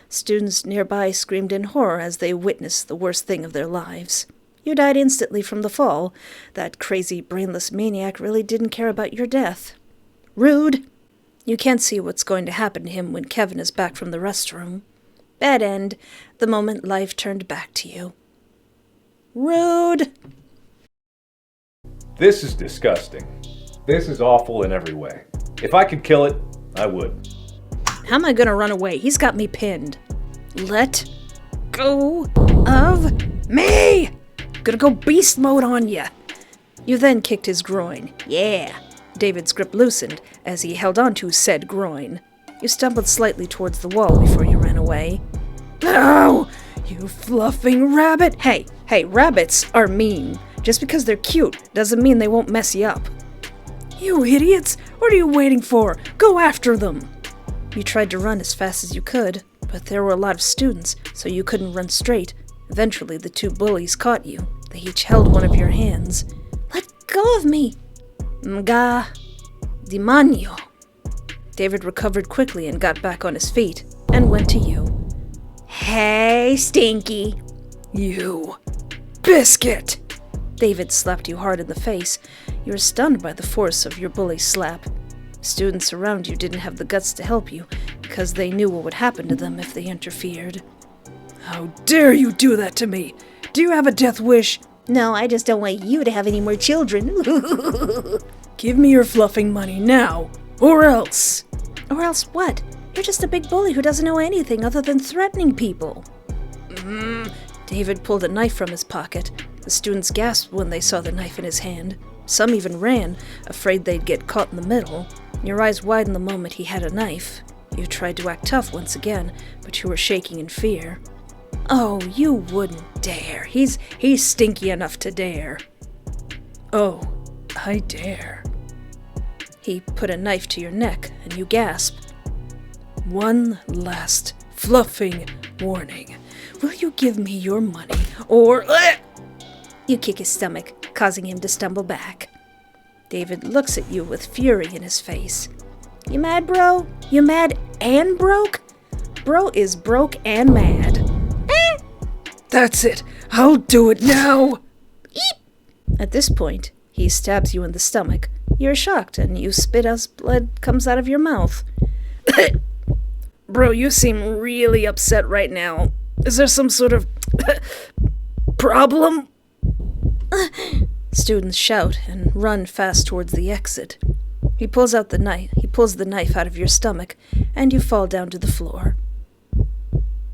Students nearby screamed in horror as they witnessed the worst thing of their lives. You died instantly from the fall. That crazy, brainless maniac really didn't care about your death. Rude! You can't see what's going to happen to him when Kevin is back from the restroom. Bad end, the moment life turned back to you. Rude! This is disgusting. This is awful in every way. If I could kill it, I would. How am I gonna run away? He's got me pinned. Let go of me! Gonna go beast mode on ya. You then kicked his groin. Yeah. David's grip loosened as he held onto said groin. You stumbled slightly towards the wall before you ran away. Oh, you fluffing rabbit! Hey, Hey, rabbits are mean. Just because they're cute doesn't mean they won't mess you up. You idiots! What are you waiting for? Go after them! You tried to run as fast as you could, but there were a lot of students, so you couldn't run straight. Eventually, the two bullies caught you. They each held one of your hands. Let go of me! Mga demonio. David recovered quickly and got back on his feet, and went to you. Hey, Stinky! You biscuit! David slapped you hard in the face. You were stunned by the force of your bully's slap. Students around you didn't have the guts to help you, because they knew what would happen to them if they interfered. How dare you do that to me? Do you have a death wish? No, I just don't want you to have any more children. Give me your fluffing money now, or else. Or else what? You're just a big bully who doesn't know anything other than threatening people. David pulled a knife from his pocket. The students gasped when they saw the knife in his hand. Some even ran, afraid they'd get caught in the middle. Your eyes widened the moment he had a knife. You tried to act tough once again, but you were shaking in fear. Oh, you wouldn't dare. He's stinky enough to dare. Oh, I dare. He put a knife to your neck, and you gasped. One last fluffing warning. Will you give me your money, or... You kick his stomach, causing him to stumble back. David looks at you with fury in his face. You mad, bro? You mad and broke? Bro is broke and mad. That's it. I'll do it now. Eep. At this point, he stabs you in the stomach. You're shocked, and you spit as blood comes out of your mouth. Bro, you seem really upset right now. Is there some sort of problem? Students shout and run fast towards the exit. He pulls the knife out of your stomach, and you fall down to the floor.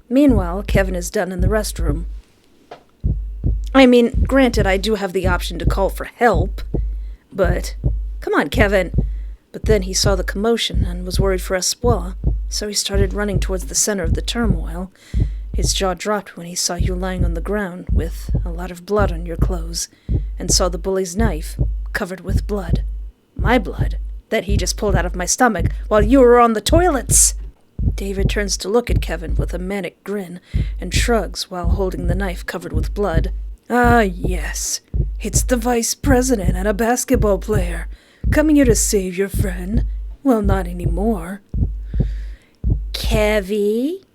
Meanwhile, Kevin is done in the restroom. I mean, granted, I do have the option to call for help, but... Come on, Kevin! But then he saw the commotion and was worried for Espoir, so he started running towards the center of the turmoil. His jaw dropped when he saw you lying on the ground with a lot of blood on your clothes, and saw the bully's knife covered with blood. My blood, that he just pulled out of my stomach while you were on the toilets! David turns to look at Kevin with a manic grin and shrugs while holding the knife covered with blood. Ah, yes. It's the vice president and a basketball player, coming here to save your friend. Well, not anymore. Kevy,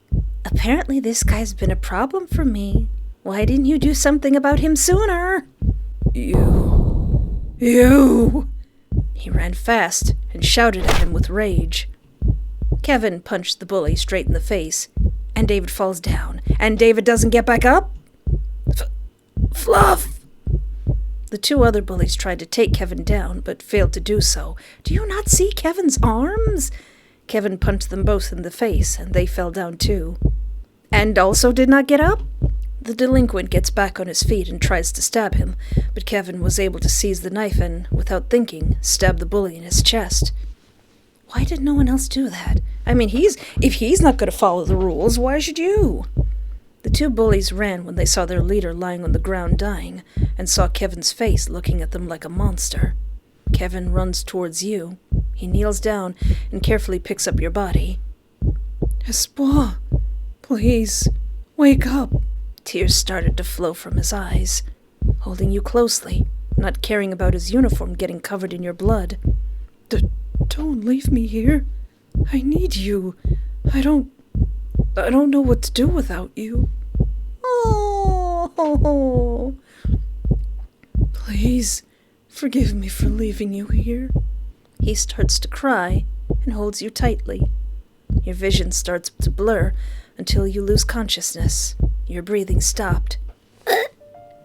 apparently this guy's been a problem for me. Why didn't you do something about him sooner? You... He ran fast and shouted at him with rage. Kevin punched the bully straight in the face, and David falls down, and David doesn't get back up? Fluff! The two other bullies tried to take Kevin down, but failed to do so. Do you not see Kevin's arms? Kevin punched them both in the face, and they fell down too. And also did not get up? The delinquent gets back on his feet and tries to stab him, but Kevin was able to seize the knife and, without thinking, stab the bully in his chest. Why did no one else do that? I mean, if he's not going to follow the rules, why should you? The two bullies ran when they saw their leader lying on the ground dying, and saw Kevin's face looking at them like a monster. Kevin runs towards you. He kneels down and carefully picks up your body. Espoir, please, wake up. Tears started to flow from his eyes, holding you closely, not caring about his uniform getting covered in your blood. Don't leave me here. I need you. I don't know what to do without you. Oh. Please, forgive me for leaving you here. He starts to cry and holds you tightly. Your vision starts to blur until you lose consciousness. Your breathing stopped.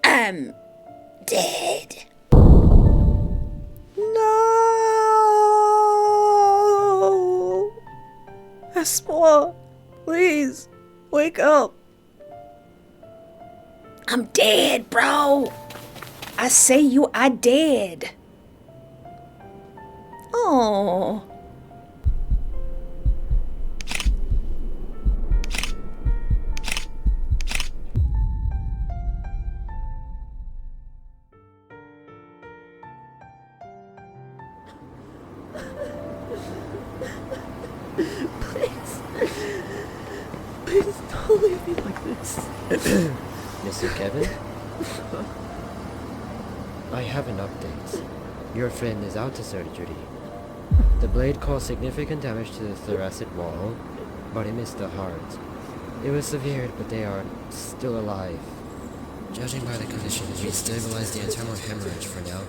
I'm dead. No! Espoir, please, wake up. I'm dead, bro. I say you are dead. Oh. Please don't leave me like this. Mr. Kevin? I have an update. Your friend is out of surgery. The blade caused significant damage to the thoracic wall, but it missed the heart. It was severe, but they are still alive. Judging by the conditions, we stabilized the internal hemorrhage for now,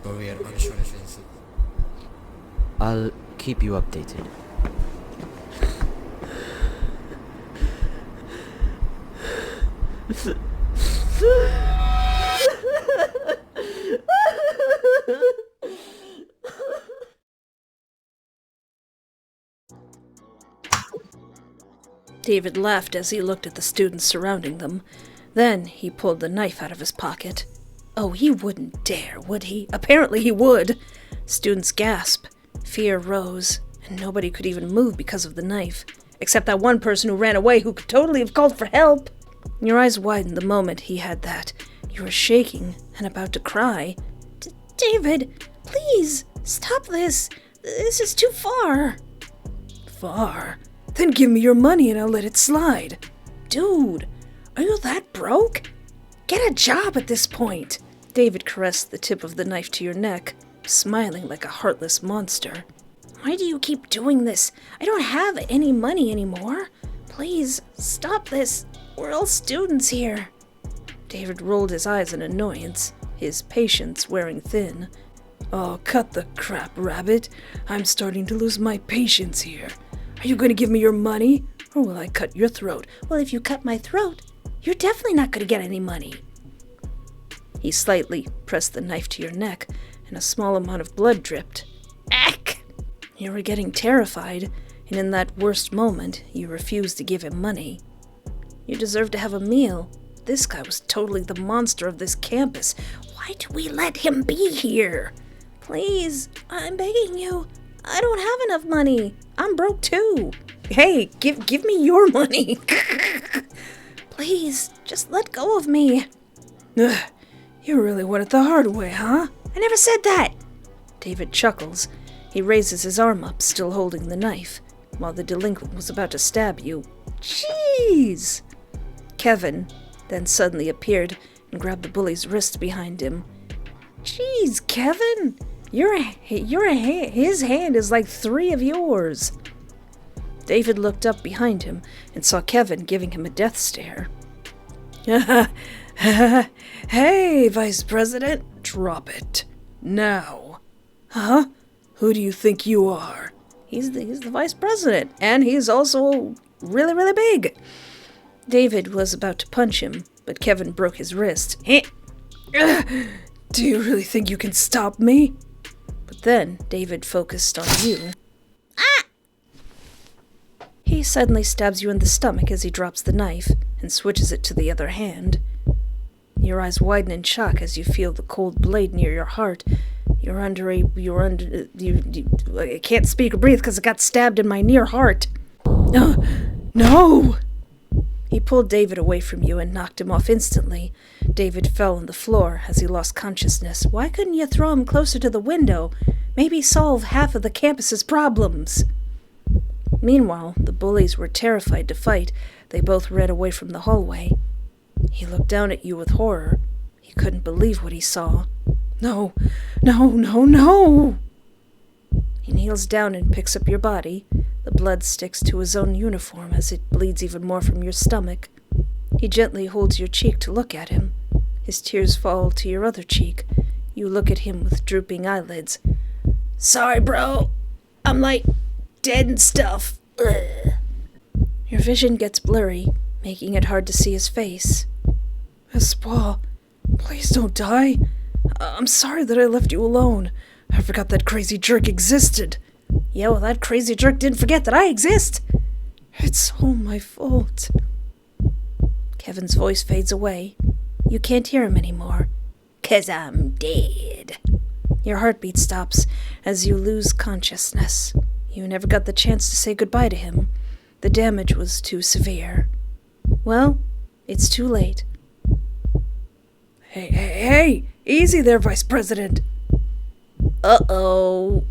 but we are unsure if it's... I'll keep you updated. David laughed as he looked at the students surrounding them. Then he pulled the knife out of his pocket. Oh, he wouldn't dare, would he? Apparently he would. Students gasped. Fear rose, and nobody could even move because of the knife, except that one person who ran away who could totally have called for help. Your eyes widened the moment he had that. You were shaking and about to cry. David, please, stop this. This is too far. Far? Then give me your money and I'll let it slide. Dude, are you that broke? Get a job at this point. David caressed the tip of the knife to your neck, smiling like a heartless monster. Why do you keep doing this? I don't have any money anymore. Please, stop this. We're all students here. David rolled his eyes in annoyance, his patience wearing thin. Oh, cut the crap, Rabbit. I'm starting to lose my patience here. Are you going to give me your money, or will I cut your throat? Well, if you cut my throat, you're definitely not going to get any money. He slightly pressed the knife to your neck, and a small amount of blood dripped. Ack! You were getting terrified, and in that worst moment, you refused to give him money. You deserved to have a meal. This guy was totally the monster of this campus. Why do we let him be here? Please, I'm begging you. I don't have enough money. I'm broke too. Hey, give me your money. Please, just let go of me. Ugh, you really want it the hard way, huh? I never said that. David chuckles. He raises his arm up, still holding the knife, while the delinquent was about to stab you. Jeez! Kevin then suddenly appeared and grabbed the bully's wrist behind him. Jeez, Kevin! His hand is like 3 of yours. David looked up behind him and saw Kevin giving him a death stare. Hey, Vice President, drop it. Now. Huh? Who do you think you are? He's the Vice President, and he's also really, really big. David was about to punch him, but Kevin broke his wrist. Do you really think you can stop me? But then David focused on you. Ah! He suddenly stabs you in the stomach as he drops the knife and switches it to the other hand. Your eyes widen in shock as you feel the cold blade near your heart. I can't speak or breathe because it got stabbed in my near heart. No! He pulled David away from you and knocked him off instantly. David fell on the floor as he lost consciousness. Why couldn't you throw him closer to the window? Maybe solve half of the campus's problems. Meanwhile, the bullies were terrified to fight. They both ran away from the hallway. He looked down at you with horror. He couldn't believe what he saw. No! No! He kneels down and picks up your body. The blood sticks to his own uniform as it bleeds even more from your stomach. He gently holds your cheek to look at him. His tears fall to your other cheek. You look at him with drooping eyelids. Sorry, bro. I'm like dead and stuff. Ugh. Your vision gets blurry, making it hard to see his face. Espoir, please don't die. I'm sorry that I left you alone. I forgot that crazy jerk existed. Yeah, well, that crazy jerk didn't forget that I exist. It's all my fault. Kevin's voice fades away. You can't hear him anymore. 'Cause I'm dead. Your heartbeat stops as you lose consciousness. You never got the chance to say goodbye to him. The damage was too severe. Well, it's too late. Hey! Easy there, Vice President. Uh-oh.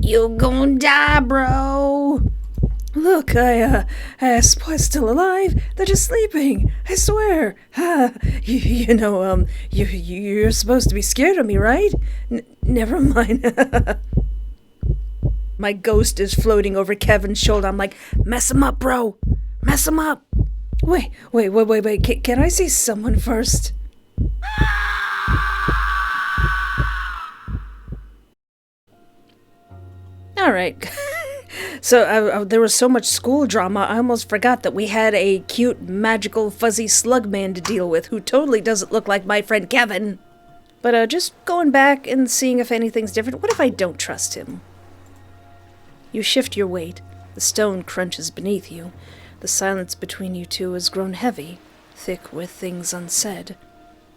You gonna die, bro. Look, I was still alive. They're just sleeping. I swear. You're supposed to be scared of me, right? Never mind. My ghost is floating over Kevin's shoulder. I'm like, mess him up, bro. Mess him up. Wait. Can I see someone first? All right. So there was so much school drama, I almost forgot that we had a cute, magical, fuzzy Slugman to deal with who totally doesn't look like my friend Kevin. But just going back and seeing if anything's different. What if I don't trust him? You shift your weight. The stone crunches beneath you. The silence between you two has grown heavy, thick with things unsaid.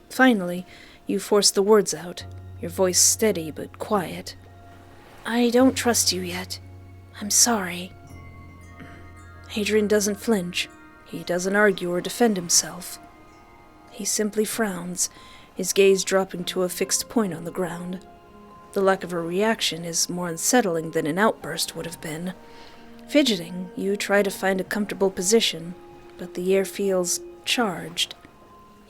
Finally, you force the words out, your voice steady but quiet. I don't trust you yet. I'm sorry. Adrian doesn't flinch. He doesn't argue or defend himself. He simply frowns, his gaze dropping to a fixed point on the ground. The lack of a reaction is more unsettling than an outburst would have been. Fidgeting, you try to find a comfortable position, but the air feels charged.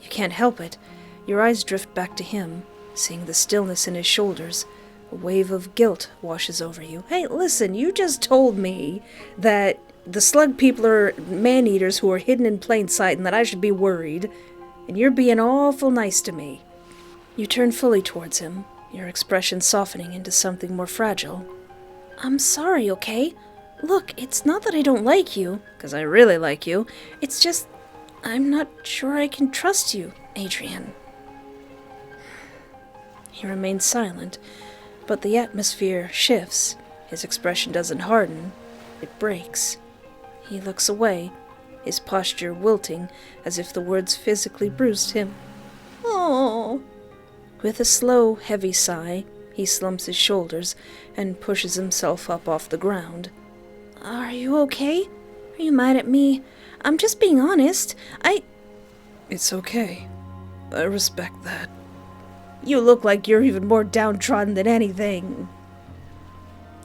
You can't help it. Your eyes drift back to him, seeing the stillness in his shoulders. A wave of guilt washes over you. Hey, listen, you just told me that the slug people are man-eaters who are hidden in plain sight and that I should be worried, and you're being awful nice to me. You turn fully towards him, your expression softening into something more fragile. I'm sorry, okay? Look, it's not that I don't like you, 'cause I really like you. It's just, I'm not sure I can trust you, Adrian. He remains silent, but the atmosphere shifts. His expression doesn't harden, it breaks. He looks away, his posture wilting as if the words physically bruised him. Oh. With a slow, heavy sigh, he slumps his shoulders and pushes himself up off the ground. Are you okay? Are you mad at me? I'm just being honest. It's okay. I respect that. You look like you're even more downtrodden than anything.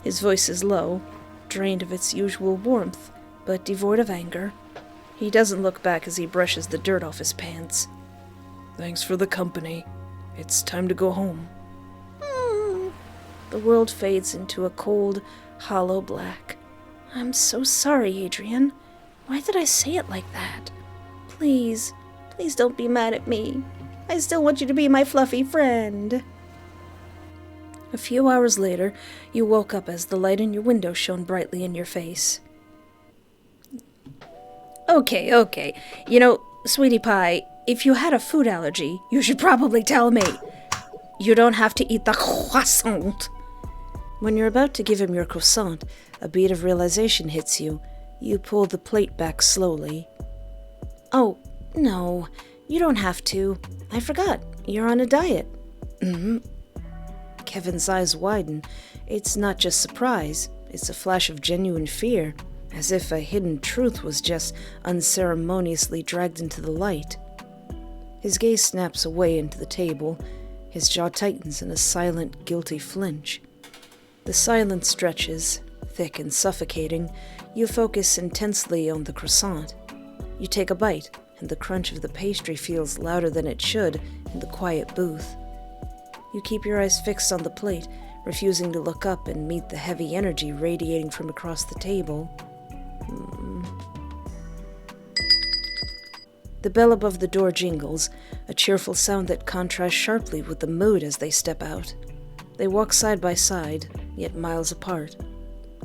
His voice is low, drained of its usual warmth, but devoid of anger. He doesn't look back as he brushes the dirt off his pants. Thanks for the company. It's time to go home. The world fades into a cold, hollow black. I'm so sorry, Adrian. Why did I say it like that? Please don't be mad at me. I still want you to be my fluffy friend. A few hours later, you woke up as the light in your window shone brightly in your face. Okay. You know, sweetie pie, if you had a food allergy, you should probably tell me. You don't have to eat the croissant. When you're about to give him your croissant, a beat of realization hits you. You pull the plate back slowly. Oh, no, you don't have to. I forgot. You're on a diet. Kevin's eyes widen. It's not just surprise. It's a flash of genuine fear, as if a hidden truth was just unceremoniously dragged into the light. His gaze snaps away into the table. His jaw tightens in a silent, guilty flinch. The silence stretches, thick and suffocating. You focus intensely on the croissant. You take a bite, and the crunch of the pastry feels louder than it should in the quiet booth. You keep your eyes fixed on the plate, refusing to look up and meet the heavy energy radiating from across the table. The bell above the door jingles, a cheerful sound that contrasts sharply with the mood as they step out. They walk side by side, yet miles apart.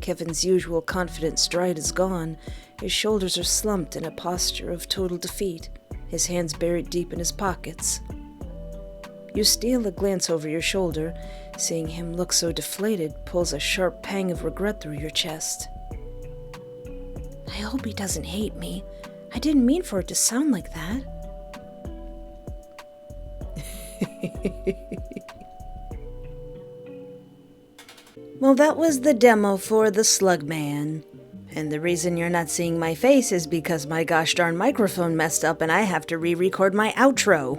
Kevin's usual confident stride is gone. His shoulders are slumped in a posture of total defeat, his hands buried deep in his pockets. You steal a glance over your shoulder. Seeing him look so deflated pulls a sharp pang of regret through your chest. I hope he doesn't hate me. I didn't mean for it to sound like that. Well, that was the demo for the Slugman. And the reason you're not seeing my face is because my gosh darn microphone messed up and I have to re-record my outro.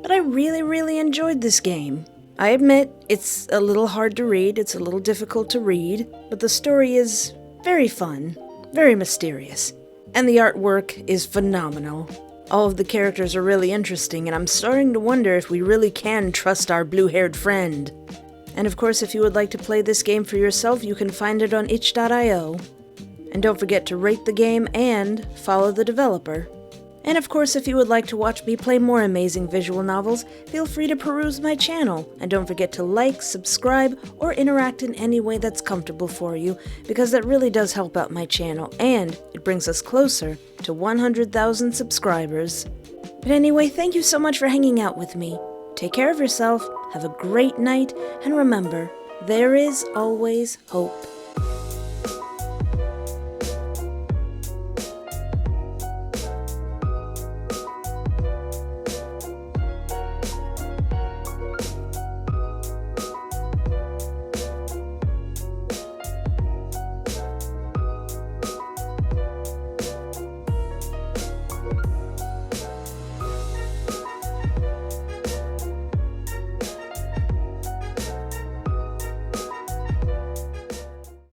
But I really enjoyed this game. I admit, it's a little hard to read, it's a little difficult to read, but the story is very fun. very mysterious. And the artwork is phenomenal. All of the characters are really interesting, and I'm starting to wonder if we really can trust our blue-haired friend. And of course, if you would like to play this game for yourself, you can find it on itch.io. And don't forget to rate the game and follow the developer. And of course, if you would like to watch me play more amazing visual novels, feel free to peruse my channel. And don't forget to like, subscribe, or interact in any way that's comfortable for you, because that really does help out my channel, and it brings us closer to 100,000 subscribers. But anyway, thank you so much for hanging out with me. Take care of yourself, have a great night, and remember, there is always hope.